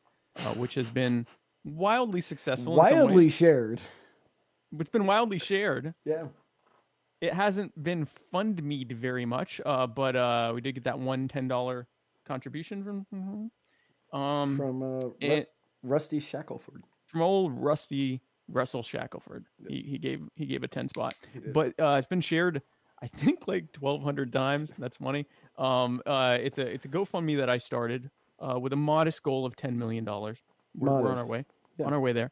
which has been wildly successful. Wildly shared. It's been wildly shared. Yeah. It hasn't been fund-me'd very much, but we did get that one $10 contribution from Rusty Shackelford. From old Rusty Russell Shackelford. Yeah. He gave a 10 spot. But it's been shared, I think, like 1,200 times. That's funny. It's a GoFundMe that I started with a modest goal of $10 million. We're on our way. Yeah. On our way there.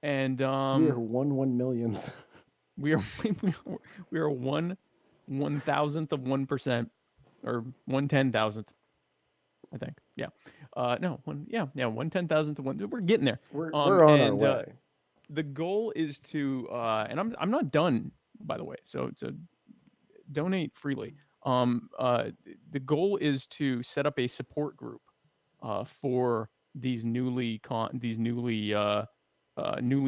And we are 1/1,000,000th. We are 1/1,000th of 1%, or 1/10,000th, I think. Yeah. 1/10,000th of 1. We're getting there. We're on our way. The goal is to, and I'm not done, by the way. So donate freely. The goal is to set up a support group for these newly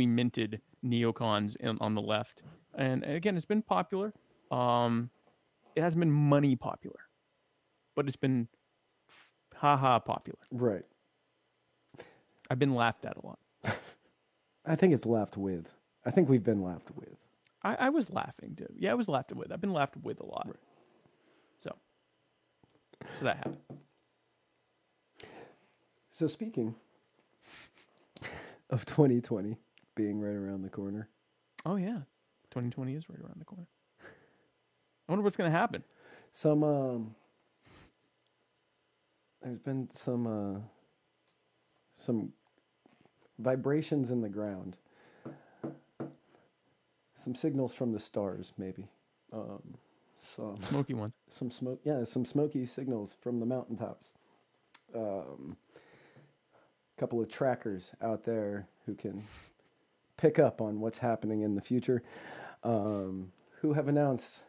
minted neocons on the left. And again, it's been popular. It hasn't been money popular, but it's been popular. Right. I've been laughed at a lot. I think it's laughed with. I think we've been laughed with. I was laughing too. Yeah, I was laughed with. I've been laughed with a lot. Right. So that happened. So speaking of 2020 being right around the corner. Oh yeah. 2020 is right around the corner. I wonder what's going to happen. There's been some vibrations in the ground. Some signals from the stars, maybe. Some smoky ones. Some smoky signals from the mountaintops. Couple of trackers out there who can pick up on what's happening in the future, who have announced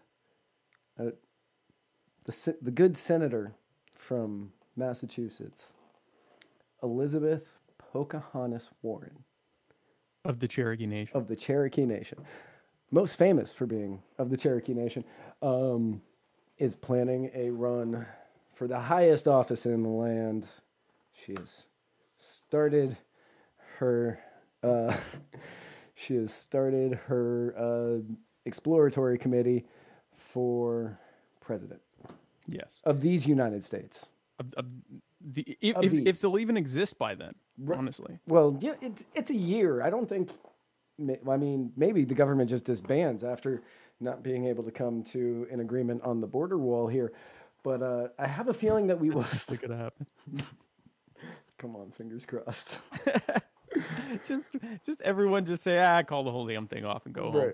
the good senator from Massachusetts, Elizabeth Pocahontas Warren Of the Cherokee Nation. of the Cherokee Nation, most famous for being of the Cherokee Nation, is planning a run for the highest office in the land. She has started her exploratory committee for president Yes. of these United States. If they'll even exist by then, honestly. Well, yeah, it's a year. I don't think. I mean, maybe the government just disbands after not being able to come to an agreement on the border wall here. But I have a feeling that we will. It could happen. Come on, fingers crossed. just everyone just say, call the whole damn thing off and go home.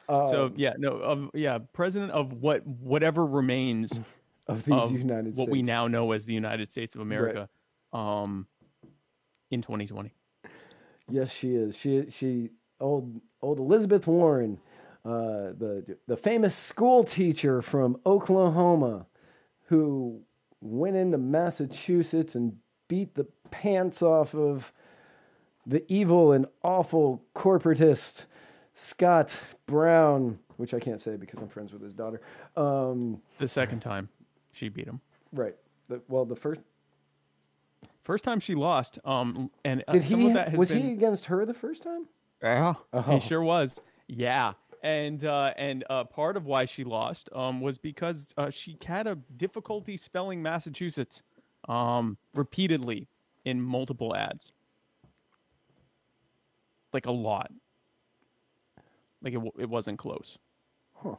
Right. President of whatever remains of these United States. What we now know as the United States of America, in 2020. Yes, she is. She old Elizabeth Warren, the famous school teacher from Oklahoma, who went into Massachusetts and beat the pants off of the evil and awful corporatist Scott Brown, which I can't say because I'm friends with his daughter. The second time she beat him. Right. The first time she lost. And did some he? of that Was he against her the first time? Yeah, he sure was. Yeah. And part of why she lost was because she had a difficulty spelling Massachusetts repeatedly in multiple ads. Like a lot. Like it wasn't close. Huh.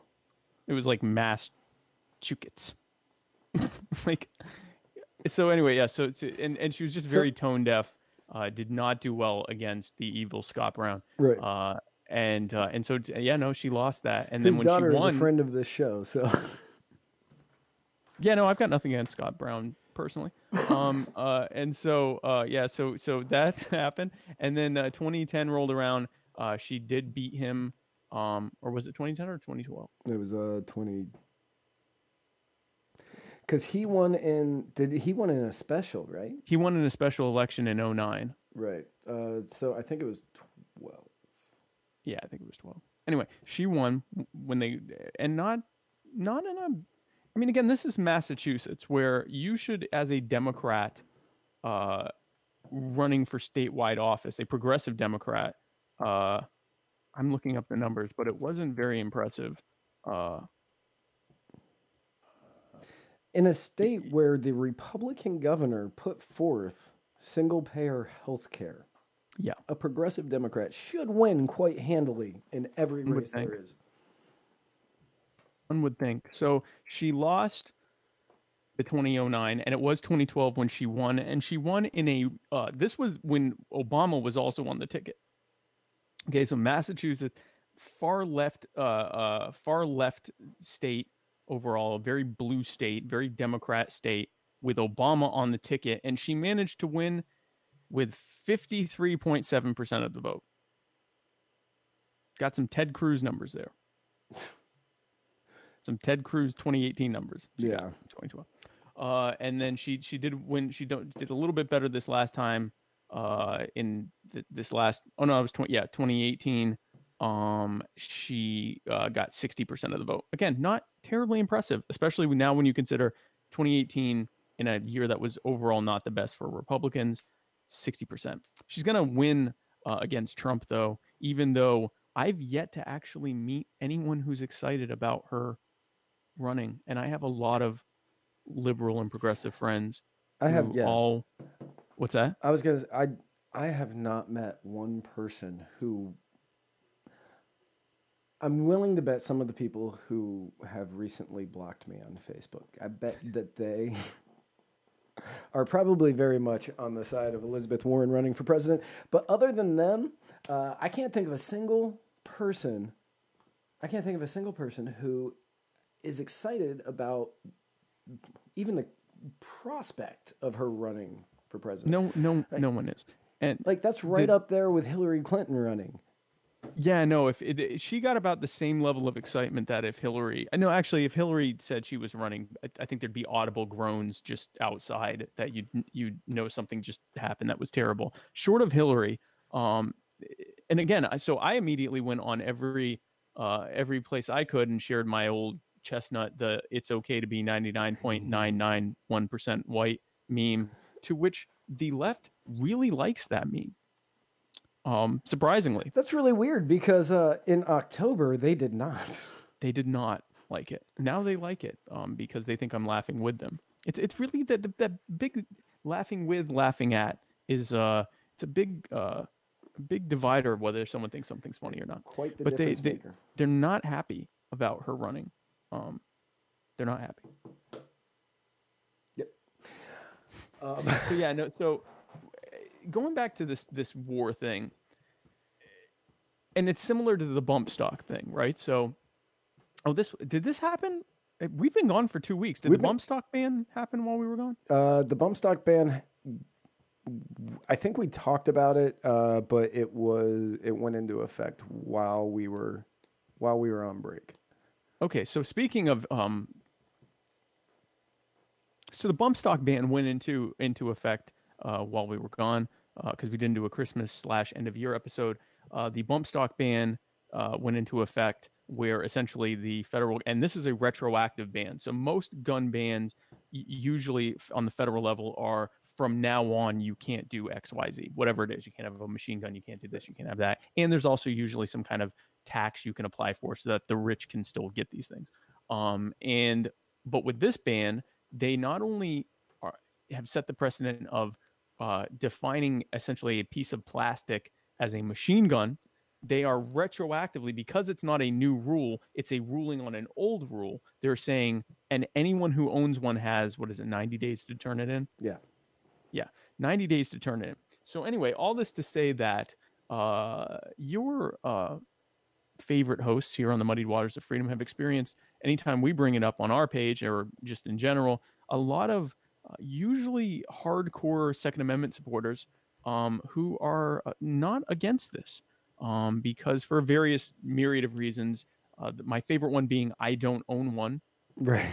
It was like Massachusetts. Like, so anyway, yeah. So and she was just very tone deaf. Did not do well against the evil Scott Brown. Right. And so she lost that. And His then when daughter she won, is a friend of this show, so. Yeah, no, I've got nothing against Scott Brown personally. And so so that happened, and then 2010 rolled around. She did beat him. Or was it 2010 or 2012? It was 20. Because he won in a special, right? He won in a special election in 2009. Right. So I think it was 12. Yeah, I think it was 12. Anyway, she won when they, and not in a, I mean, again, this is Massachusetts, where you should, as a Democrat, running for statewide office, a progressive Democrat, I'm looking up the numbers, but it wasn't very impressive. In a state where the Republican governor put forth single-payer health care, yeah, a progressive Democrat should win quite handily in every race there is. One would think. So she lost the 2009, and it was 2012 when she won, and she won in a. This was when Obama was also on the ticket. Okay, so Massachusetts, far left state. Overall, a very blue state, very Democrat state with Obama on the ticket. And she managed to win with 53.7% of the vote. Got some Ted Cruz numbers there. Some Ted Cruz 2018 numbers. Yeah. 2012. And then she did win. She did a little bit better this last time in this last. Oh, no, it was 2018. She got 60% of the vote. Again, not terribly impressive, especially now when you consider 2018 in a year that was overall not the best for Republicans. 60%. She's gonna win against Trump, though. Even though I've yet to actually meet anyone who's excited about her running, and I have a lot of liberal and progressive friends. I have, yeah. All. What's that? I was gonna. I have not met one person who. I'm willing to bet some of the people who have recently blocked me on Facebook, I bet that they are probably very much on the side of Elizabeth Warren running for president. But other than them, I can't think of a single person. I can't think of a single person who is excited about even the prospect of her running for president. No one is. And like that's right up there with Hillary Clinton running. Yeah, no, she got about the same level of excitement that if Hillary, no, actually, if Hillary said she was running, I think there'd be audible groans just outside that you'd know something just happened that was terrible. Short of Hillary, um, and again, so I immediately went on every place I could and shared my old chestnut, the "it's okay to be 99.991% white" meme, to which the left really likes that meme. Surprisingly. That's really weird because in October they did not. They did not like it. Now they like it because they think I'm laughing with them. It's really that big laughing with, laughing at is it's a big divider of whether someone thinks something's funny or not. Quite the But difference maker. they're not happy about her running. They're not happy. Yep. So yeah, no. So going back to this war thing, and it's similar to the bump stock thing, right? So, did this happen? We've been gone for 2 weeks. Did the bump stock ban happen while we were gone? The bump stock ban, I think we talked about it, but it went into effect while we were on break. Okay, so speaking of, so the bump stock ban went into effect while we were gone because we didn't do a Christmas / end of year episode. The bump stock ban went into effect where essentially the federal, and this is a retroactive ban. So most gun bans usually on the federal level are from now on, you can't do X, Y, Z, whatever it is. You can't have a machine gun. You can't do this. You can't have that. And there's also usually some kind of tax you can apply for so that the rich can still get these things. But with this ban, they not only have set the precedent of defining essentially a piece of plastic as a machine gun, they are retroactively, because it's not a new rule, it's a ruling on an old rule. They're saying, and anyone who owns one has, 90 days to turn it in? Yeah, 90 days to turn it in. So anyway, all this to say that your favorite hosts here on the Muddied Waters of Freedom have experienced, anytime we bring it up on our page or just in general, a lot of usually hardcore Second Amendment supporters who are not against this because for various myriad of reasons. My favorite one being I don't own one, right?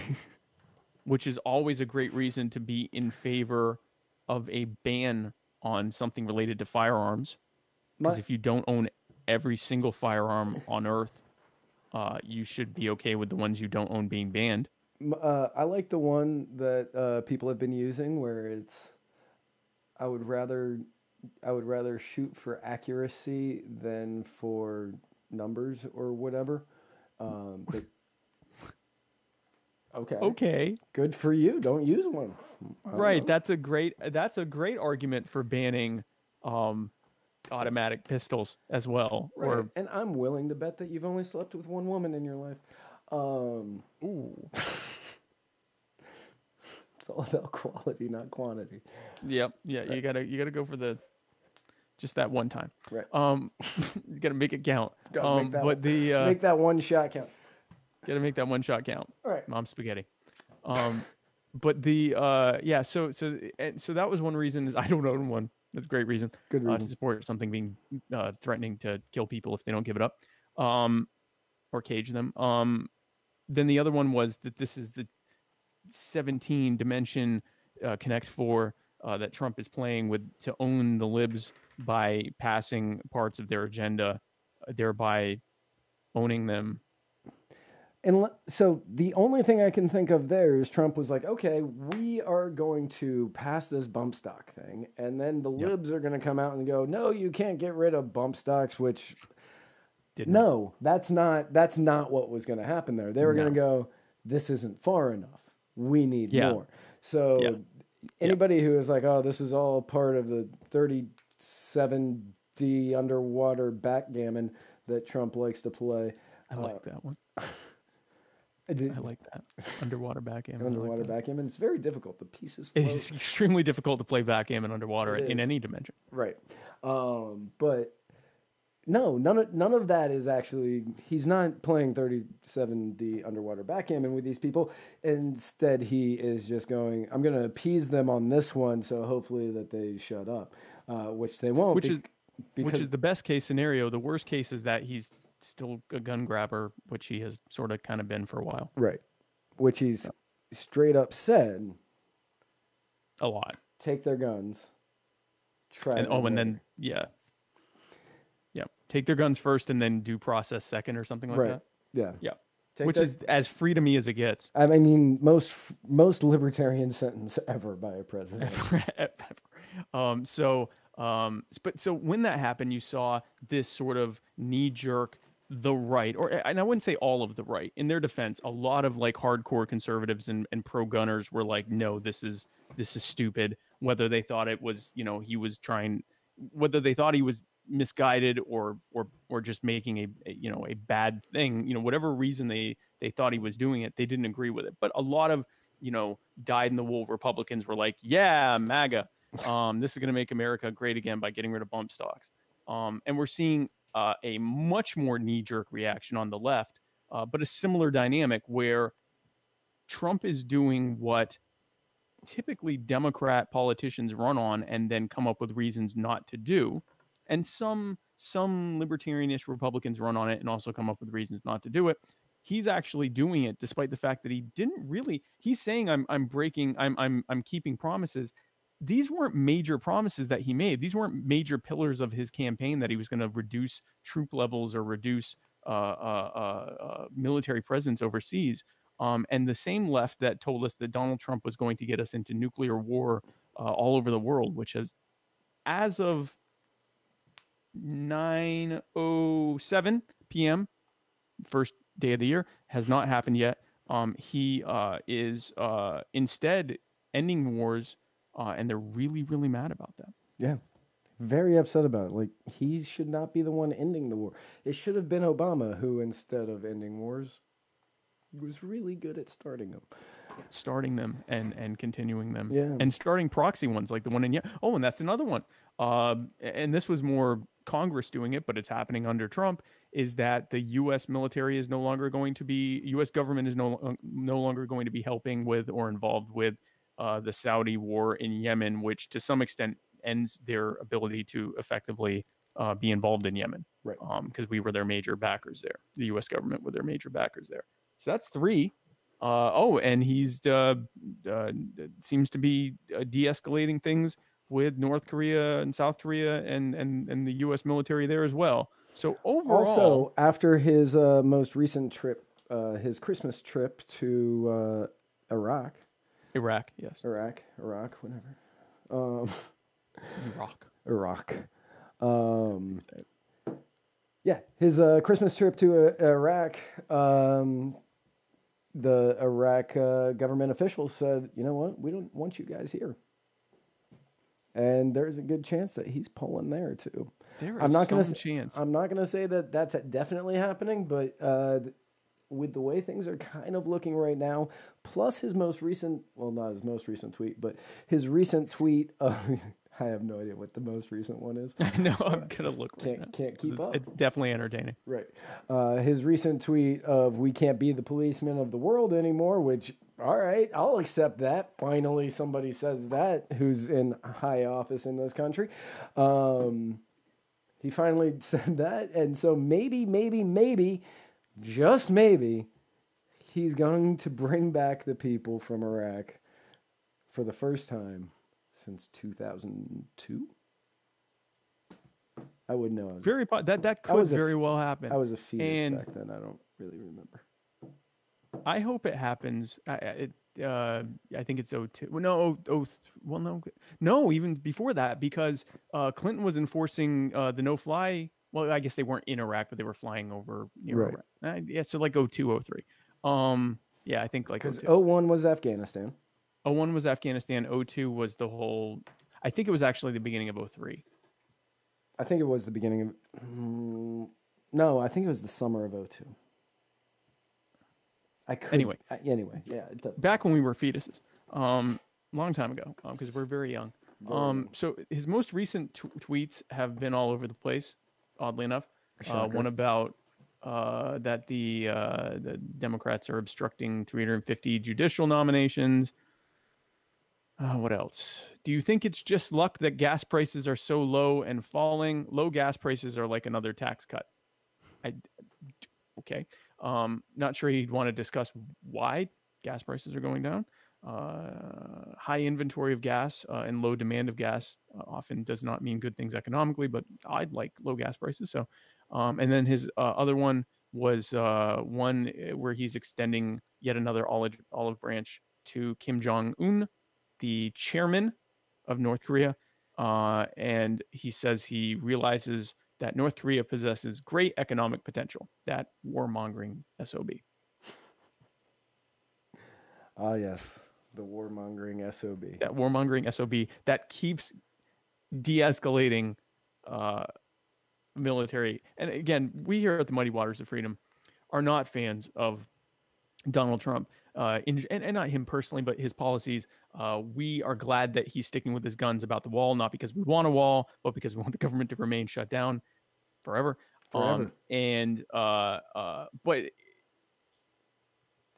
Which is always a great reason to be in favor of a ban on something related to firearms. Because if you don't own every single firearm on Earth, you should be okay with the ones you don't own being banned. I like the one that people have been using where it's I would rather shoot for accuracy than for numbers or whatever. But okay. Good for you. Don't use one. Right. That's a great argument for banning automatic pistols as well. Right. And I'm willing to bet that you've only slept with one woman in your life. Ooh. It's all about quality, not quantity. Yep. Yeah. Right. You gotta go for just that one time. Right. You gotta make it count. Make that one shot count. Gotta make that one shot count. All right. Mom spaghetti. So that was one reason is I don't own one. That's a great reason. Good reason. To support something being threatening to kill people if they don't give it up, or cage them. Then the other one was that this is the 17 dimension Connect 4 that Trump is playing with to own the libs by passing parts of their agenda, thereby owning them. And so the only thing I can think of there is Trump was like, okay, we are going to pass this bump stock thing. And then the libs are going to come out and go, no, you can't get rid of bump stocks, which that's not what was going to happen there. They were going to go, this isn't far enough. We need more. So anybody who is like, oh, this is all part of the 37D underwater backgammon that Trump likes to play. I like that one. I like that. Underwater backgammon. Underwater backgammon. It's very difficult. The pieces float. It's extremely difficult to play backgammon underwater in any dimension. Right. But no, none of that is actually, he's not playing 37D underwater backgammon with these people. Instead, he is just going, I'm going to appease them on this one, so hopefully that they shut up, which they won't. which is the best case scenario. The worst case is that he's still a gun grabber, which he has sort of kind of been for a while. Right. Which he's straight up said a lot. Take their guns. Try and then take their guns first and then due process second or something like that. Yeah. Which is as free to me as it gets. I mean, most libertarian sentence ever by a president. So when that happened, you saw this sort of knee jerk, the right, and I wouldn't say all of the right. In their defense, a lot of like hardcore conservatives and pro gunners were like, no, this is stupid. Whether they thought it was, whether they thought he was misguided or just making a bad thing, whatever reason they thought he was doing it, they didn't agree with it. But a lot of dyed in the wool Republicans were like, yeah, MAGA, this is going to make America great again by getting rid of bump stocks. And we're seeing a much more knee-jerk reaction on the left, but a similar dynamic where Trump is doing what typically Democrat politicians run on and then come up with reasons not to do. And some libertarianish Republicans run on it and also come up with reasons not to do it. He's actually doing it despite the fact that he didn't really. He's saying I'm keeping promises. These weren't major promises that he made. These weren't major pillars of his campaign that he was going to reduce troop levels or reduce military presence overseas. And the same left that told us that Donald Trump was going to get us into nuclear war all over the world, which has, as of 9:07 p.m., first day of the year, has not happened yet. He is instead ending wars, and they're really, really mad about that. Yeah, very upset about it. Like, he should not be the one ending the war. It should have been Obama who, instead of ending wars, was really good at starting them and continuing them. Yeah. And starting proxy ones like the one in Yemen. Oh, and that's another one. And this was more Congress doing it, but it's happening under Trump, is that the U.S. military is no longer going to be, U.S. government is no longer going to be helping with or involved with the Saudi war in Yemen, which to some extent ends their ability to effectively be involved in Yemen. Right. Because we were their major backers there. The U.S. government were their major backers there. So that's three. And he's seems to be de-escalating things with North Korea and South Korea and the U.S. military there as well. So overall, also after his most recent trip, his Christmas trip to Iraq, whatever, Iraq. Yeah, his Christmas trip to Iraq. The Iraq government officials said, you know what, we don't want you guys here. And there's a good chance that he's pulling there too. I'm not going to say that that's definitely happening, but with the way things are kind of looking right now, plus his most recent, well, not his most recent tweet, but his recent tweet, I have no idea what the most recent one is. I know, I'm going to look. Can't keep up. It's definitely entertaining. Right. His recent tweet of, we can't be the policemen of the world anymore, which, all right, I'll accept that. Finally, somebody says that who's in high office in this country. He finally said that. And so maybe, just maybe, he's going to bring back the people from Iraq for the first time since 2002. I wouldn't know. That could very well happen. I was a fetus back then. I don't really remember. I hope it happens. I think it's 02. No, even before that, because Clinton was enforcing the no-fly. Well, I guess they weren't in Iraq, but they were flying over near Iraq. So like 02, 03. Yeah, I think like because 01 was Afghanistan. 01 was Afghanistan. 02 was the whole. I think it was actually the beginning of 03. I think it was the beginning of. No, I think it was the summer of 02. Anyway, yeah. Back when we were fetuses, long time ago, because we're very young. So his most recent tweets have been all over the place. Oddly enough, one about that the Democrats are obstructing 350 judicial nominations. What else? Do you think it's just luck that gas prices are so low and falling? Low gas prices are like another tax cut. I okay. Not sure he'd want to discuss why gas prices are going down. High inventory of gas and low demand of gas often does not mean good things economically, but I'd like low gas prices. So, and then his other one was one where he's extending yet another olive branch to Kim Jong Un, the chairman of North Korea. And he says he realizes that North Korea possesses great economic potential. That warmongering SOB. Ah, yes, the warmongering SOB. That warmongering SOB that keeps de-escalating military. And again, we here at the Muddy Waters of Freedom are not fans of Donald Trump, and not him personally, but his policies. We are glad that he's sticking with his guns about the wall, not because we want a wall, but because we want the government to remain shut down forever. Forever. But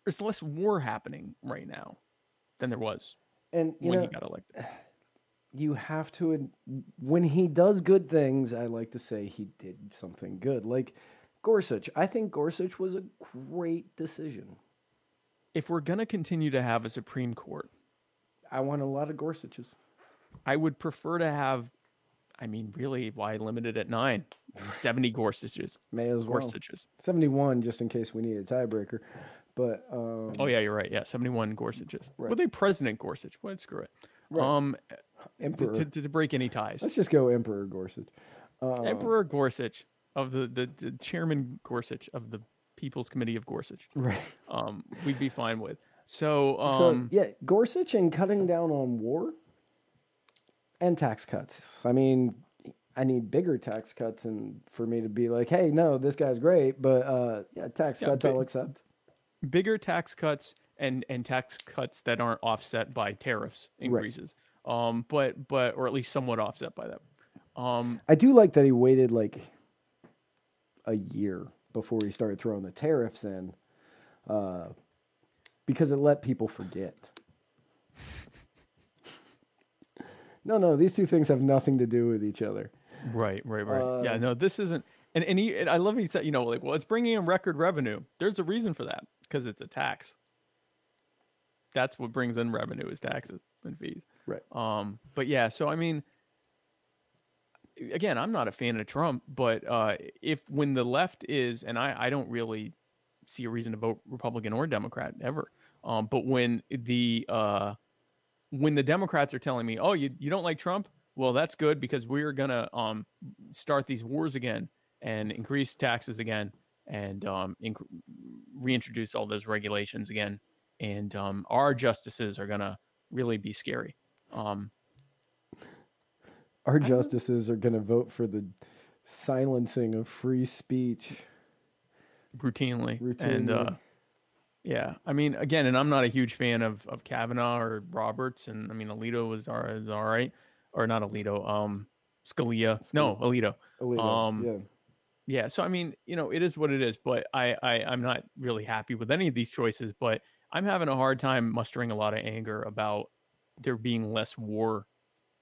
there's less war happening right now than there was And when he got elected. You have to, when he does good things, I like to say he did something good. Like Gorsuch. I think Gorsuch was a great decision. If we're going to continue to have a Supreme Court, I want a lot of Gorsuches. I would prefer to have, I mean, really, why limit it at 9? 70 Gorsuches. May as well. Gorsuches. 71, just in case we need a tiebreaker. But oh yeah, you're right. Yeah, 71 Gorsuches. Right. Were they President Gorsuch? Well, screw it. Right. Emperor. To break any ties. Let's just go Emperor Gorsuch. Emperor Gorsuch of the Chairman Gorsuch of the People's Committee of Gorsuch. Right. We'd be fine with. So yeah, Gorsuch and cutting down on war and tax cuts. I mean, I need bigger tax cuts and for me to be like, hey, no, this guy's great, but yeah, tax cuts I'll accept. Bigger tax cuts and tax cuts that aren't offset by tariffs increases. Right. But or at least somewhat offset by that. I do like that he waited like a year before he started throwing the tariffs in, because it let people forget. No, these two things have nothing to do with each other. Right. Yeah, no, this isn't. And I love he said, like, well, it's bringing in record revenue. There's a reason for that, because it's a tax. That's what brings in revenue, is taxes and fees. Right. But yeah, so I mean, again, I'm not a fan of Trump, but when the left is, and I don't really see a reason to vote Republican or Democrat ever. But when the Democrats are telling me, oh, you don't like Trump? Well, that's good, because we're gonna start these wars again and increase taxes again and reintroduce all those regulations again. And our justices are gonna really be scary. Our justices are gonna vote for the silencing of free speech routinely. And yeah, I mean, again, and I'm not a huge fan of Kavanaugh or Roberts, and I mean, Alito is all right, or not Alito, Scalia. No, Alito. Yeah. Yeah. So I mean, it is what it is. But I'm not really happy with any of these choices. But I'm having a hard time mustering a lot of anger about there being less war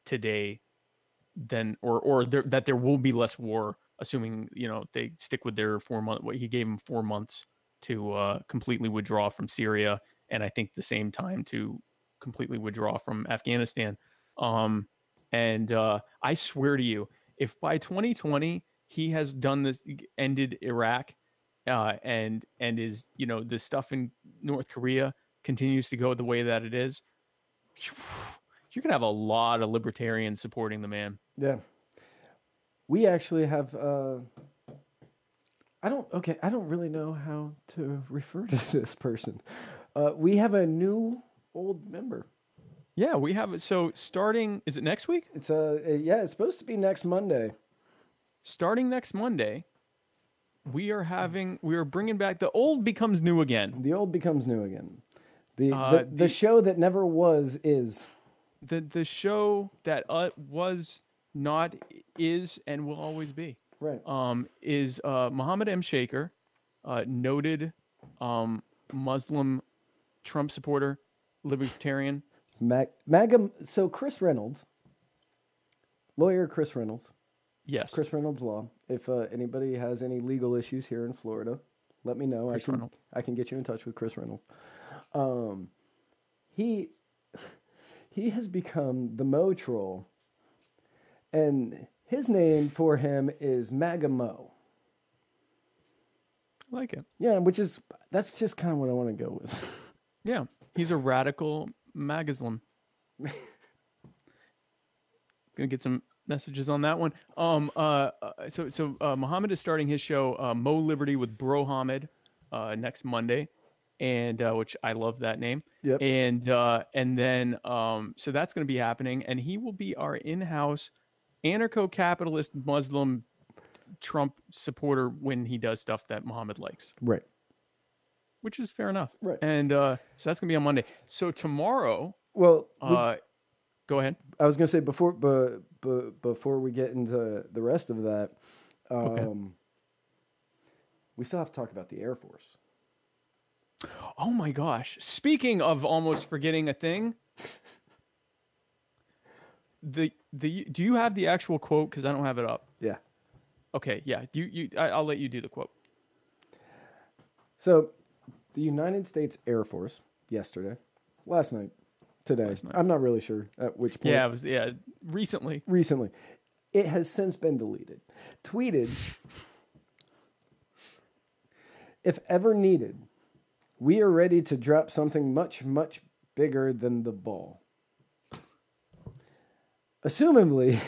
today than, or that there will be less war, assuming they stick with their 4 month. What he gave them 4 months to completely withdraw from Syria, and I think the same time to completely withdraw from Afghanistan. And I swear to you, if by 2020 he has done this, ended Iraq, and is the stuff in North Korea continues to go the way that it is, you're gonna have a lot of libertarians supporting the man. Yeah, we actually have. I don't really know how to refer to this person. We have a new old member. Yeah, we have it. So starting, is it next week? It's it's supposed to be next Monday. Starting next Monday, we are bringing back the old becomes new again. The old becomes new again. The show that never was is. The show that was not, is, and will always be. Right. Is Mohammed M. Shaker, noted Muslim Trump supporter, libertarian, So Chris Reynolds, lawyer Chris Reynolds, Yes. Chris Reynolds Law. If anybody has any legal issues here in Florida, let me know. I can get you in touch with Chris Reynolds. He has become the Mo troll, and his name for him is MAGA Mo. I like it. Yeah, that's just kind of what I want to go with. Yeah, he's a radical Magislam. Gonna get some messages on that one. So Muhammad is starting his show Mo Liberty with Bro Hamid next Monday, and which I love that name. Yep. And then so that's going to be happening, and he will be our in-house anarcho-capitalist Muslim Trump supporter when he does stuff that Muhammad likes. Right. Which is fair enough. Right. And so that's going to be on Monday. So tomorrow. Well, go ahead. I was going to say before we get into the rest of that, we still have to talk about the Air Force. Oh my gosh! Speaking of almost forgetting a thing, do you have the actual quote? Because I don't have it up. Yeah. Okay. Yeah. I'll let you do the quote. So, the United States Air Force today. I'm not really sure at which point. Yeah, it was recently. Recently. It has since been deleted. Tweeted, if ever needed, we are ready to drop something much, much bigger than the ball. Assumably,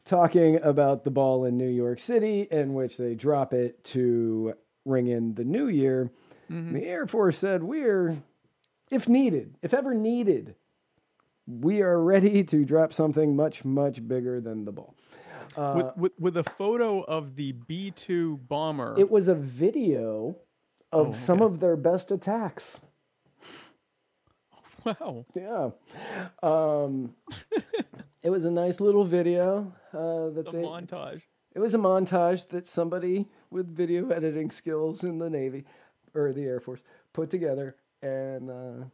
talking about the ball in New York City, in which they drop it to ring in the new year. Mm-hmm. The Air Force said, if ever needed, we are ready to drop something much, much bigger than the ball. With a photo of the B-2 bomber. It was a video of some of their best attacks. Wow. Yeah. It was a nice little video. Montage. It was a montage that somebody with video editing skills in the Navy or the Air Force put together. And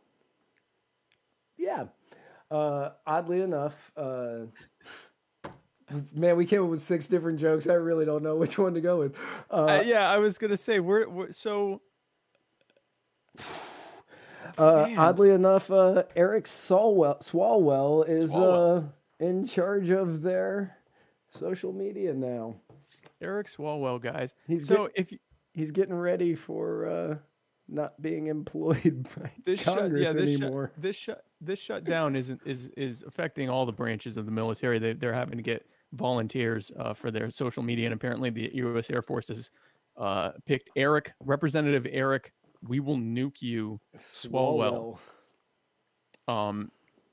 oddly enough, man, we came up with 6 different jokes. I really don't know which one to go with. I was going to say, we're so... oddly enough, Eric Swalwell is in charge of their social media now. Eric Swalwell, guys. He's getting ready for not being employed by Congress anymore. This shutdown is affecting all the branches of the military. They're having to get volunteers for their social media, and apparently the U.S. Air Force has picked Representative Eric. We will nuke you, Swalwell.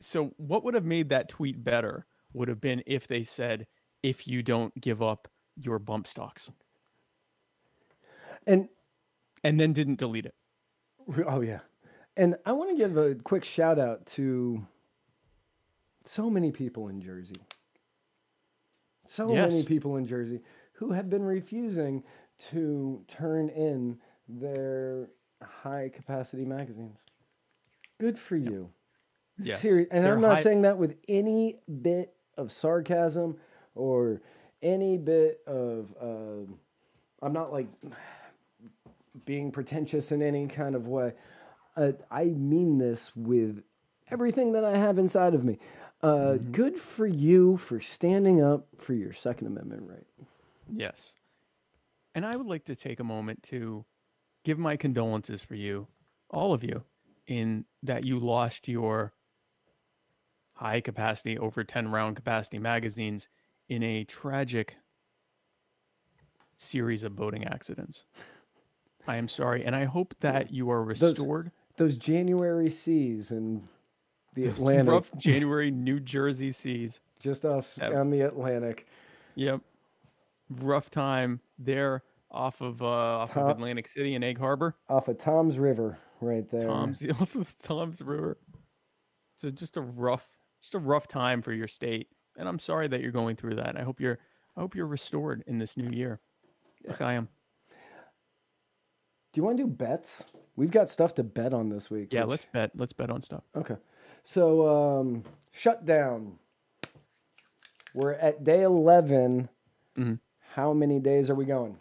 So what would have made that tweet better would have been if they said, if you don't give up your bump stocks. And then didn't delete it. Oh, yeah. And I want to give a quick shout out to so many people in Jersey. Many people in Jersey who have been refusing to turn in their high-capacity magazines. Good for you. Yes. And I'm not saying that with any bit of sarcasm or any bit of... I'm not like being pretentious in any kind of way. I mean this with everything that I have inside of me. Good for you for standing up for your Second Amendment right. Yes. And I would like to take a moment to give my condolences for you, all of you, in that you lost your high capacity, over 10 round capacity magazines in a tragic series of boating accidents. I am sorry, and I hope that you are restored. Those January seas in the Atlantic. Rough January New Jersey seas. Just off on the Atlantic. Yep. Rough time there off of Atlantic City and Egg Harbor. Off of Tom's River, right there. Tom's River. So just a rough time for your state. And I'm sorry that you're going through that. I hope you're restored in this new year. Like I am. Do you want to do bets? We've got stuff to bet on this week. Yeah, let's bet. Let's bet on stuff. Okay. So, Shutdown. We're at day 11. Mm-hmm. How many days are we going?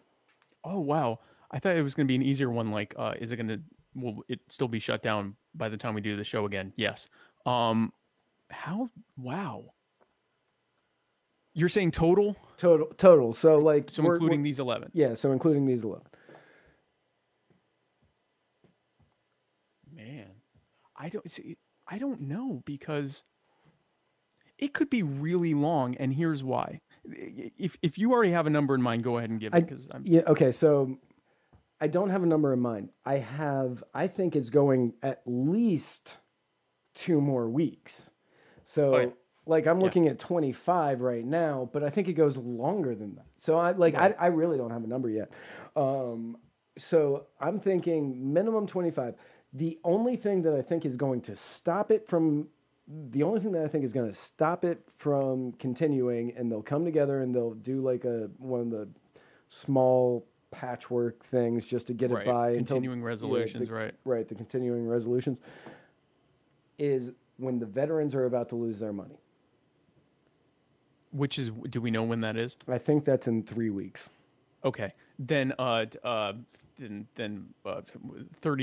Oh, wow. I thought it was going to be an easier one. Like, will it still be shut down by the time we do the show again? Yes. Um, wow. You're saying total? Total. So, like, So including these 11. Yeah, so including these 11. Man, I don't know because it could be really long, and here's why. If you already have a number in mind, go ahead and give it because I'm Yeah, okay, so I don't have a number in mind. I think it's going at least 2 more weeks. So, oh, yeah. like, I'm looking at 25 right now, but I think it goes longer than that. So I really don't have a number yet. So I'm thinking minimum 25. The only thing that I think is going to stop it from continuing, and they'll come together and they'll do like one of the small patchwork things just to get it by continuing resolutions, right? Right, the continuing resolutions is when the veterans are about to lose their money. Which is, do we know when that is? I think that's in 3 weeks. Okay, then 30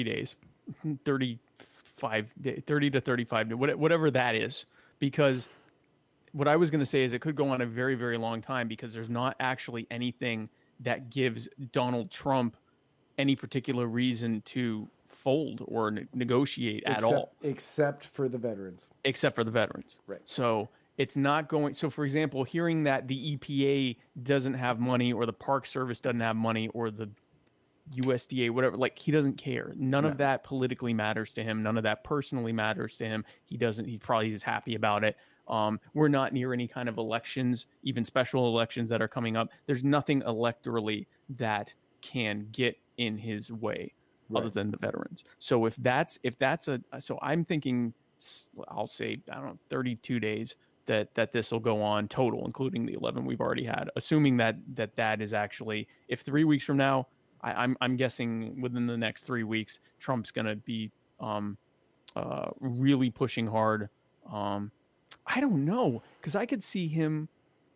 days, 30 to 35, whatever that is, because what I was going to say is it could go on a very, very long time because there's not actually anything that gives Donald Trump any particular reason to fold or negotiate at all. Except for the veterans. Except for the veterans. Right. So it's not going. So, for example, hearing that the EPA doesn't have money or the Park Service doesn't have money or the USDA, whatever, like he doesn't care. None of that politically matters to him. None of that personally matters to him. He probably is happy about it. We're not near any kind of elections, even special elections that are coming up. There's nothing electorally that can get in his way other than the veterans. So so I'm thinking, I'll say, I don't know, 32 days that this will go on total, including the 11 we've already had, assuming that is actually, if 3 weeks from now, I'm guessing within the next 3 weeks, Trump's going to be really pushing hard. I don't know, because I could see him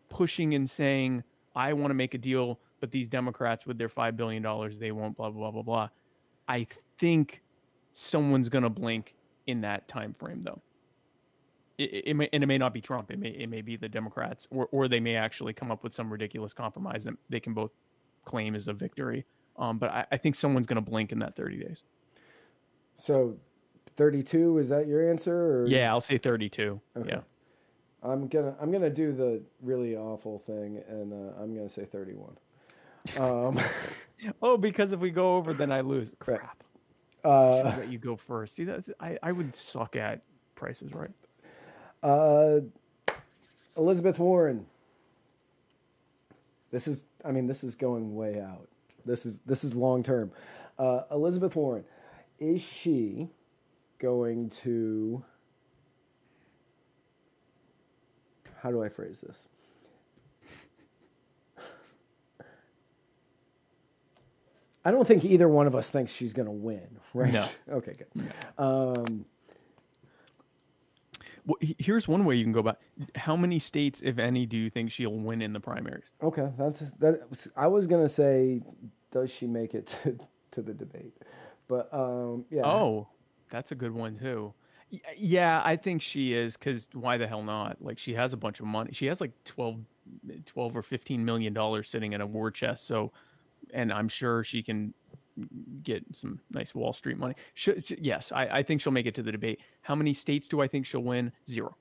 pushing and saying, I want to make a deal, but these Democrats with their $5 billion, they won't, blah, blah, blah, blah. I think someone's going to blink in that time frame, though. It may not be Trump. It may be the Democrats, or they may actually come up with some ridiculous compromise that they can both claim as a victory. But I think someone's going to blink in that 30 days. So 32, is that your answer? Or? Yeah, I'll say 32. Okay. Yeah. I'm gonna do the really awful thing, and I'm gonna say 31. Oh, because if we go over, then I lose. Crap. I should let you go first. See, that I would suck at prices, right? Elizabeth Warren. This is going way out. This is long term. Elizabeth Warren, is she going to? How do I phrase this? I don't think either one of us thinks she's going to win, right? No. Okay, good. No. Well, here's one way you can go about. How many states, if any, do you think she'll win in the primaries? Okay, I was going to say, does she make it to the debate? But yeah. Oh, that's a good one too. Yeah, I think she is, because why the hell not? Like, she has a bunch of money. She has like 12 or $15 million sitting in a war chest. So, and I'm sure she can get some nice Wall Street money. Yes, I think she'll make it to the debate. How many states do I think she'll win? 0.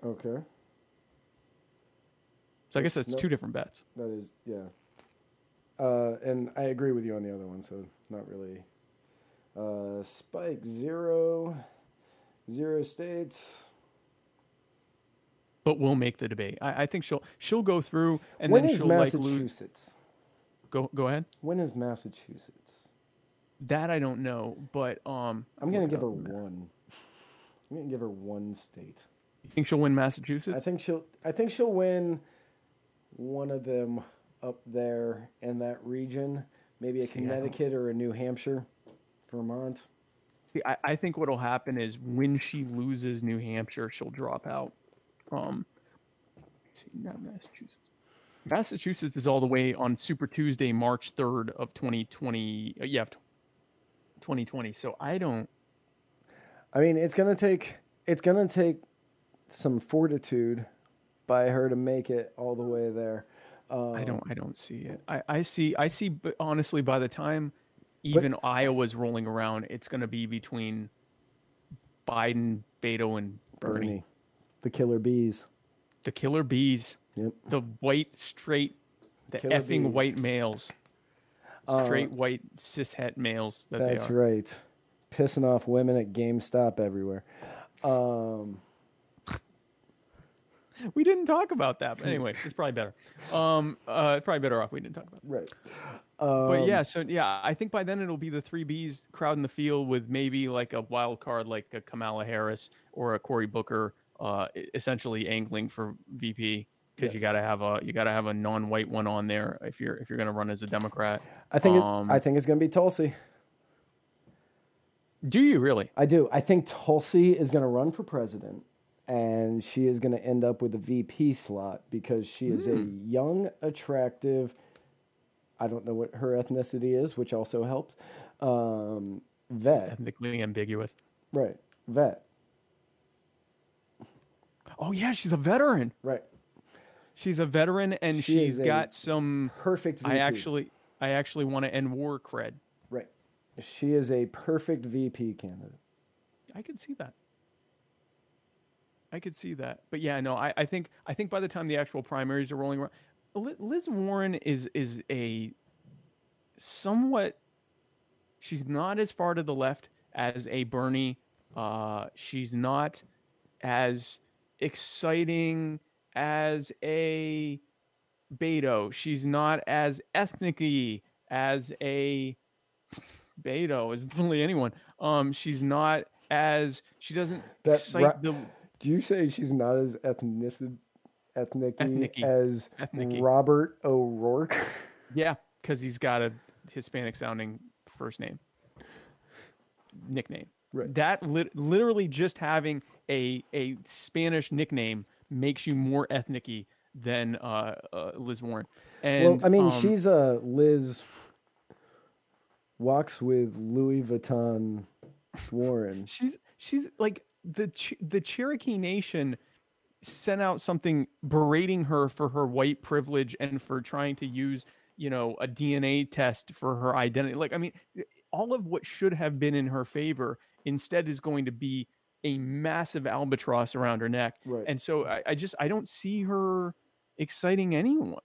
Okay. So I guess that's 2 different bets. That is, yeah. And I agree with you on the other one, so not really. Spike, 0 states. But we'll make the debate. I think she'll go through, and when then is she'll Massachusetts? Go ahead. When is Massachusetts? That I don't know, but I'm gonna give her 1. I'm gonna give her 1 state. You think she'll win Massachusetts? I think she'll win one of them up there in that region. Maybe a Connecticut or a New Hampshire, Vermont. I think what'll happen is when she loses New Hampshire, she'll drop out. Um, let's see, not Massachusetts. Massachusetts is all the way on Super Tuesday, March 3rd of 2020. Yeah, 2020. So I don't. I mean, it's gonna take some fortitude by her to make it all the way there. I don't see it. I see. But honestly, by the time But even Iowa's rolling around, it's going to be between Biden, Beto, and Bernie. Bernie, the killer bees. The killer bees, Yep, the white straight, the killer effing bees. white males, straight white cishet males that they That's are. right. Pissing off women at GameStop everywhere. Um, We didn't talk about that, but anyway, it's probably better. Probably better off we didn't talk about it. right. But yeah, so yeah, I think by then it'll be the three Bs crowding the field with maybe like a wild card like a Kamala Harris or a Cory Booker, essentially angling for VP because Yes. you gotta have a non-white one on there if you're gonna run as a Democrat. I think it's gonna be Tulsi. Do you really? I do. I think Tulsi is gonna run for president, and she is gonna end up with a VP slot because she is a young, attractive. I don't know what her ethnicity is, which also helps. Vet, Ethnically ambiguous. right? Vet, Oh yeah, she's a veteran. right? She's a veteran, and She she's is a got some. perfect VP. I actually want to end war cred. Right. She is a perfect VP candidate. I could see that. I could see that. But yeah, no, I think by the time the actual primaries are rolling around, Liz Warren is a somewhat. She's not as far to the left as a Bernie. She's not as exciting as a Beto. She's not as ethnic-y as a Beto, is really anyone. She's not as she doesn't excite the Do you say she's not as ethnic ethnic-y, as ethnic-y. Robert O'Rourke? Yeah, because he's got a Hispanic sounding first name, nickname. Right. That literally just having a Spanish nickname makes you more ethnic-y than Liz Warren. And Well, I mean, she's Liz walks with Louis Vuitton Warren. she's like the Cherokee Nation sent out something berating her for her white privilege and for trying to use a DNA test for her identity. Like, I mean, all of what should have been in her favor instead is going to be a massive albatross around her neck. Right. And so I don't see her exciting anyone.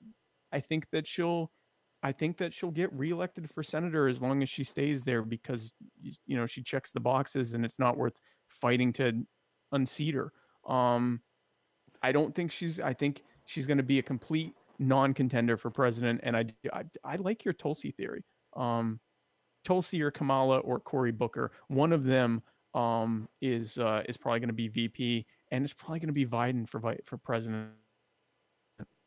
I think that she'll get reelected for senator as long as she stays there because she checks the boxes and it's not worth fighting to unseat her. I think she's going to be a complete non-contender for president. And I like your Tulsi theory. Tulsi or Kamala or Cory Booker, one of them is probably going to be VP, and it's probably going to be Biden for president.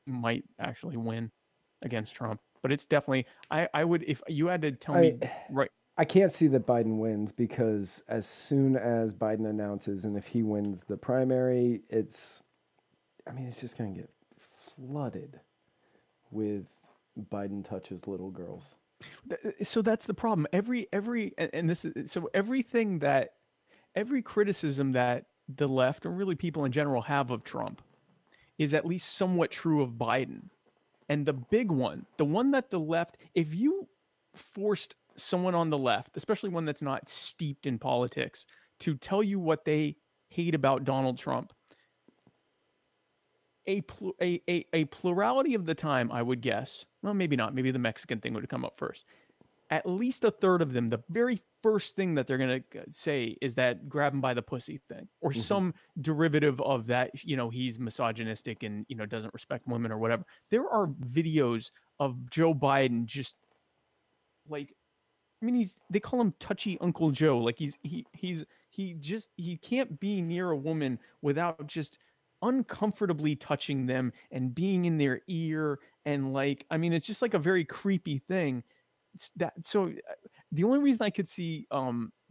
Might actually win against Trump, but it's definitely I would if you had to tell me right. I can't see that Biden wins because as soon as Biden announces and if he wins the primary, it's just going to get flooded with Biden touches little girls. So that's the problem. Every every criticism that the left or really people in general have of Trump is at least somewhat true of Biden. And the big one, the one that the left, if you forced someone on the left, especially one that's not steeped in politics, to tell you what they hate about Donald Trump, a plurality of the time, I would guess, well, maybe not, maybe the Mexican thing would have come up first. At least a third of them, the very first thing that they're going to say is that grab him by the pussy thing or some derivative of that, he's misogynistic and, doesn't respect women or whatever. There are videos of Joe Biden just like, they call him touchy Uncle Joe. Like he can't be near a woman without just uncomfortably touching them and being in their ear. And it's just like a very creepy thing. So the only reason I could see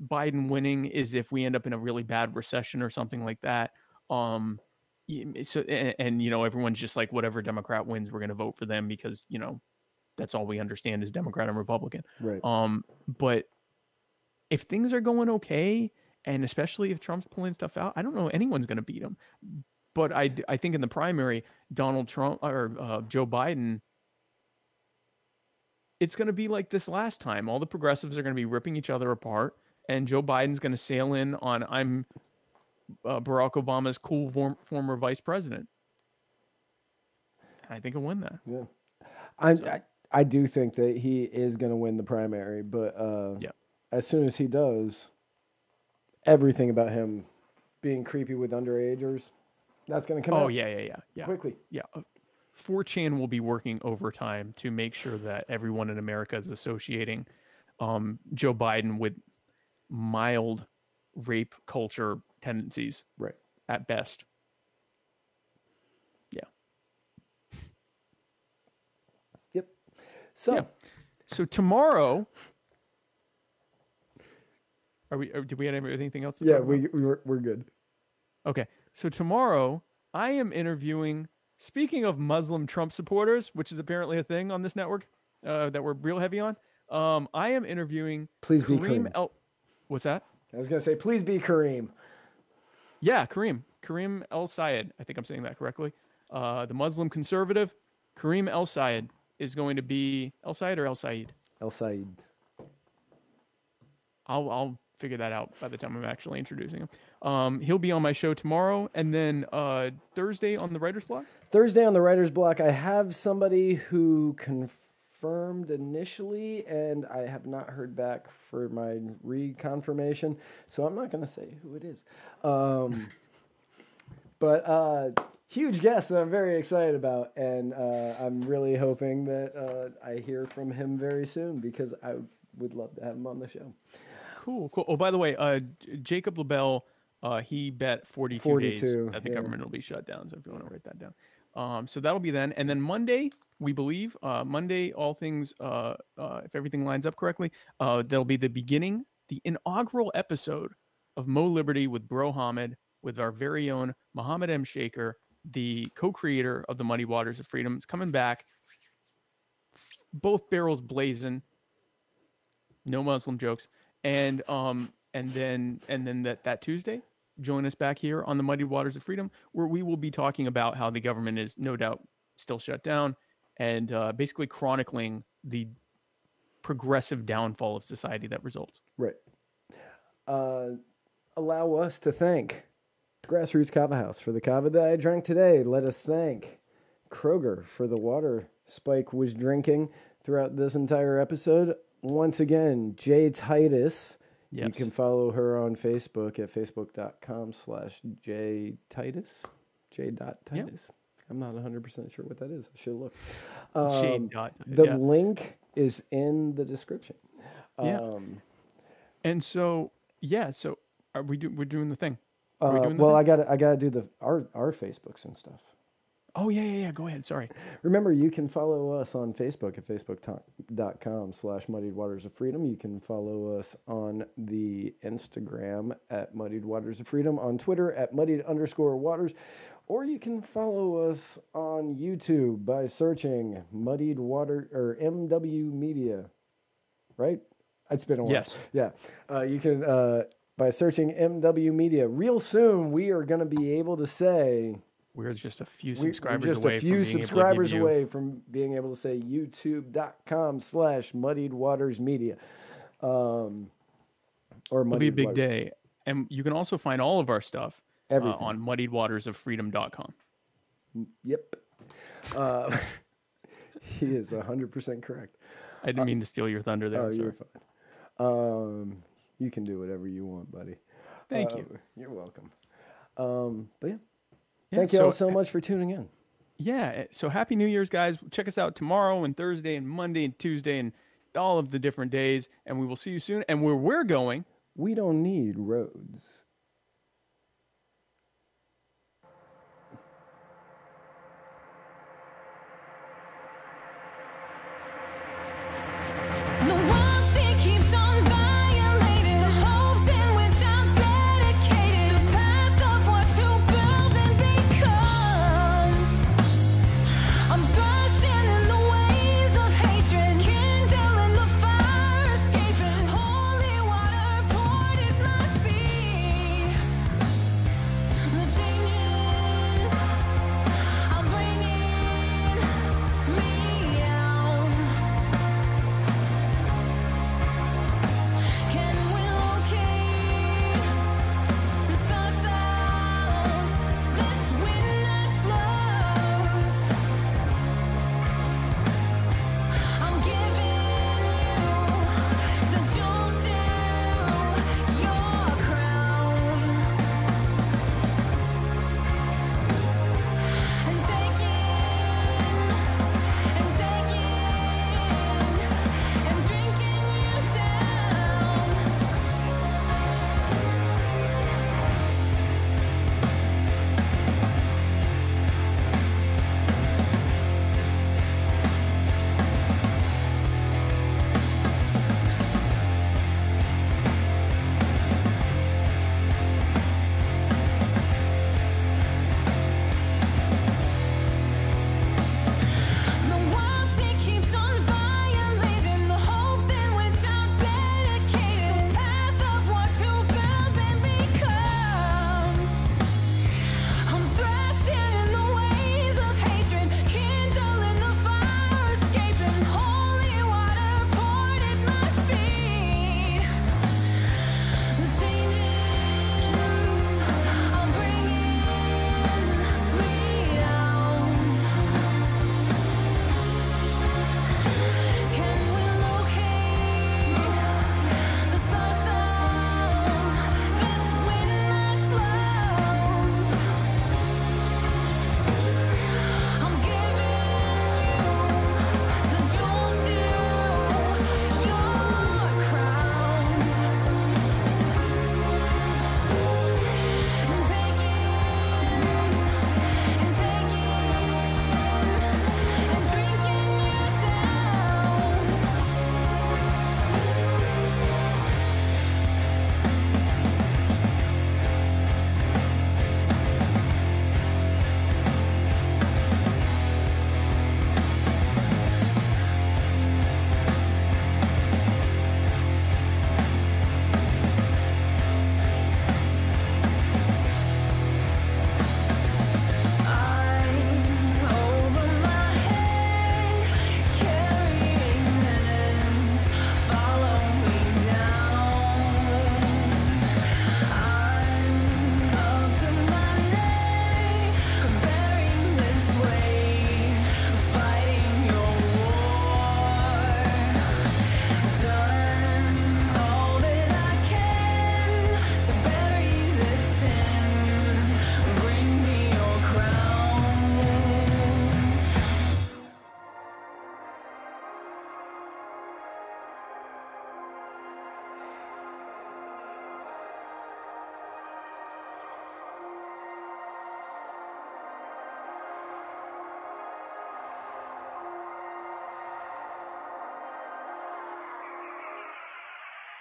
Biden winning is if we end up in a really bad recession or something like that. So and you know, everyone's just like, whatever Democrat wins, we're going to vote for them because, you know, that's all we understand is Democrat and Republican. Right. But if things are going okay, and especially if Trump's pulling stuff out, I don't know anyone's going to beat him. But I think in the primary, Donald Trump or Joe Biden, it's going to be like this last time. All the progressives are going to be ripping each other apart, and Joe Biden's going to sail in on, I'm Barack Obama's cool former vice president. I think he'll win that. Yeah, I do think that he is going to win the primary, but as soon as he does, everything about him being creepy with underagers, that's going to come out. Oh yeah. Quickly. Yeah. 4chan will be working overtime to make sure that everyone in America is associating Joe Biden with mild rape culture tendencies, right, at best. Yeah. Yep. So tomorrow, did we have anything else to talk about? we're good. Okay. So tomorrow I am interviewing, speaking of Muslim Trump supporters, which is apparently a thing on this network that we're real heavy on. I am interviewing Please be Kareem. What's that? I was going to say, please be Kareem. Yeah, Kareem El Sayed. I think I'm saying that correctly. The Muslim conservative, Kareem El Sayed, is going to be El Sayed or El Said? El Sayed. I'll figure that out by the time I'm actually introducing him. He'll be on my show tomorrow, and then Thursday on the Writer's Block. Thursday on the Writer's Block, I have somebody who confirmed initially, and I have not heard back for my reconfirmation, so I'm not going to say who it is. But huge guest that I'm very excited about, and I'm really hoping that I hear from him very soon because I would love to have him on the show. Cool. Oh, by the way, Jacob LaBelle, he bet 42 days that the government will be shut down. So if you want to write that down. So that'll be then. And then Monday, we believe, Monday, all things, if everything lines up correctly, that'll be the inaugural episode of Mo Liberty with Bro Hamid, with our very own Mohammed M. Shaker, the co-creator of the Muddy Waters of Freedom. It's coming back. Both barrels blazing. No Muslim jokes. And then that Tuesday, join us back here on the Muddy Waters of Freedom, where we will be talking about how the government is no doubt still shut down, and basically chronicling the progressive downfall of society that results. Right. Allow us to thank Grassroots Kava House for the kava that I drank today. Let us thank Kroger for the water Spike was drinking throughout this entire episode. Once again, Jay Titus. Yes. You can follow her on Facebook at facebook.com/jtitus. J.Titus. Yep. I'm not 100% sure what that is. I should look. The link is in the description. And so are we're doing the thing. I gotta do our Facebooks and stuff. Oh, yeah. Go ahead. Sorry. Remember, you can follow us on Facebook at facebook.com/Muddied Waters of Freedom. You can follow us on the Instagram at Muddied Waters of Freedom, on Twitter at Muddied_Waters, or you can follow us on YouTube by searching Muddied Water or MW Media, right? It's been a while. Yes. Yeah. You can, by searching MW Media. Real soon, we are going to be able to say... We're just a few subscribers away from being able to say youtube.com/muddiedwatersmedia. Or It'll be a big day. And you can also find all of our stuff on muddiedwatersoffreedom.com. Yep. He is 100% correct. I didn't mean to steal your thunder there. Oh, you're fine. You can do whatever you want, buddy. Thank you. You're welcome. But yeah. Thank you all so much for tuning in. Yeah. So happy New Year's, guys. Check us out tomorrow and Thursday and Monday and Tuesday and all of the different days. And we will see you soon. And where we're going, we don't need roads.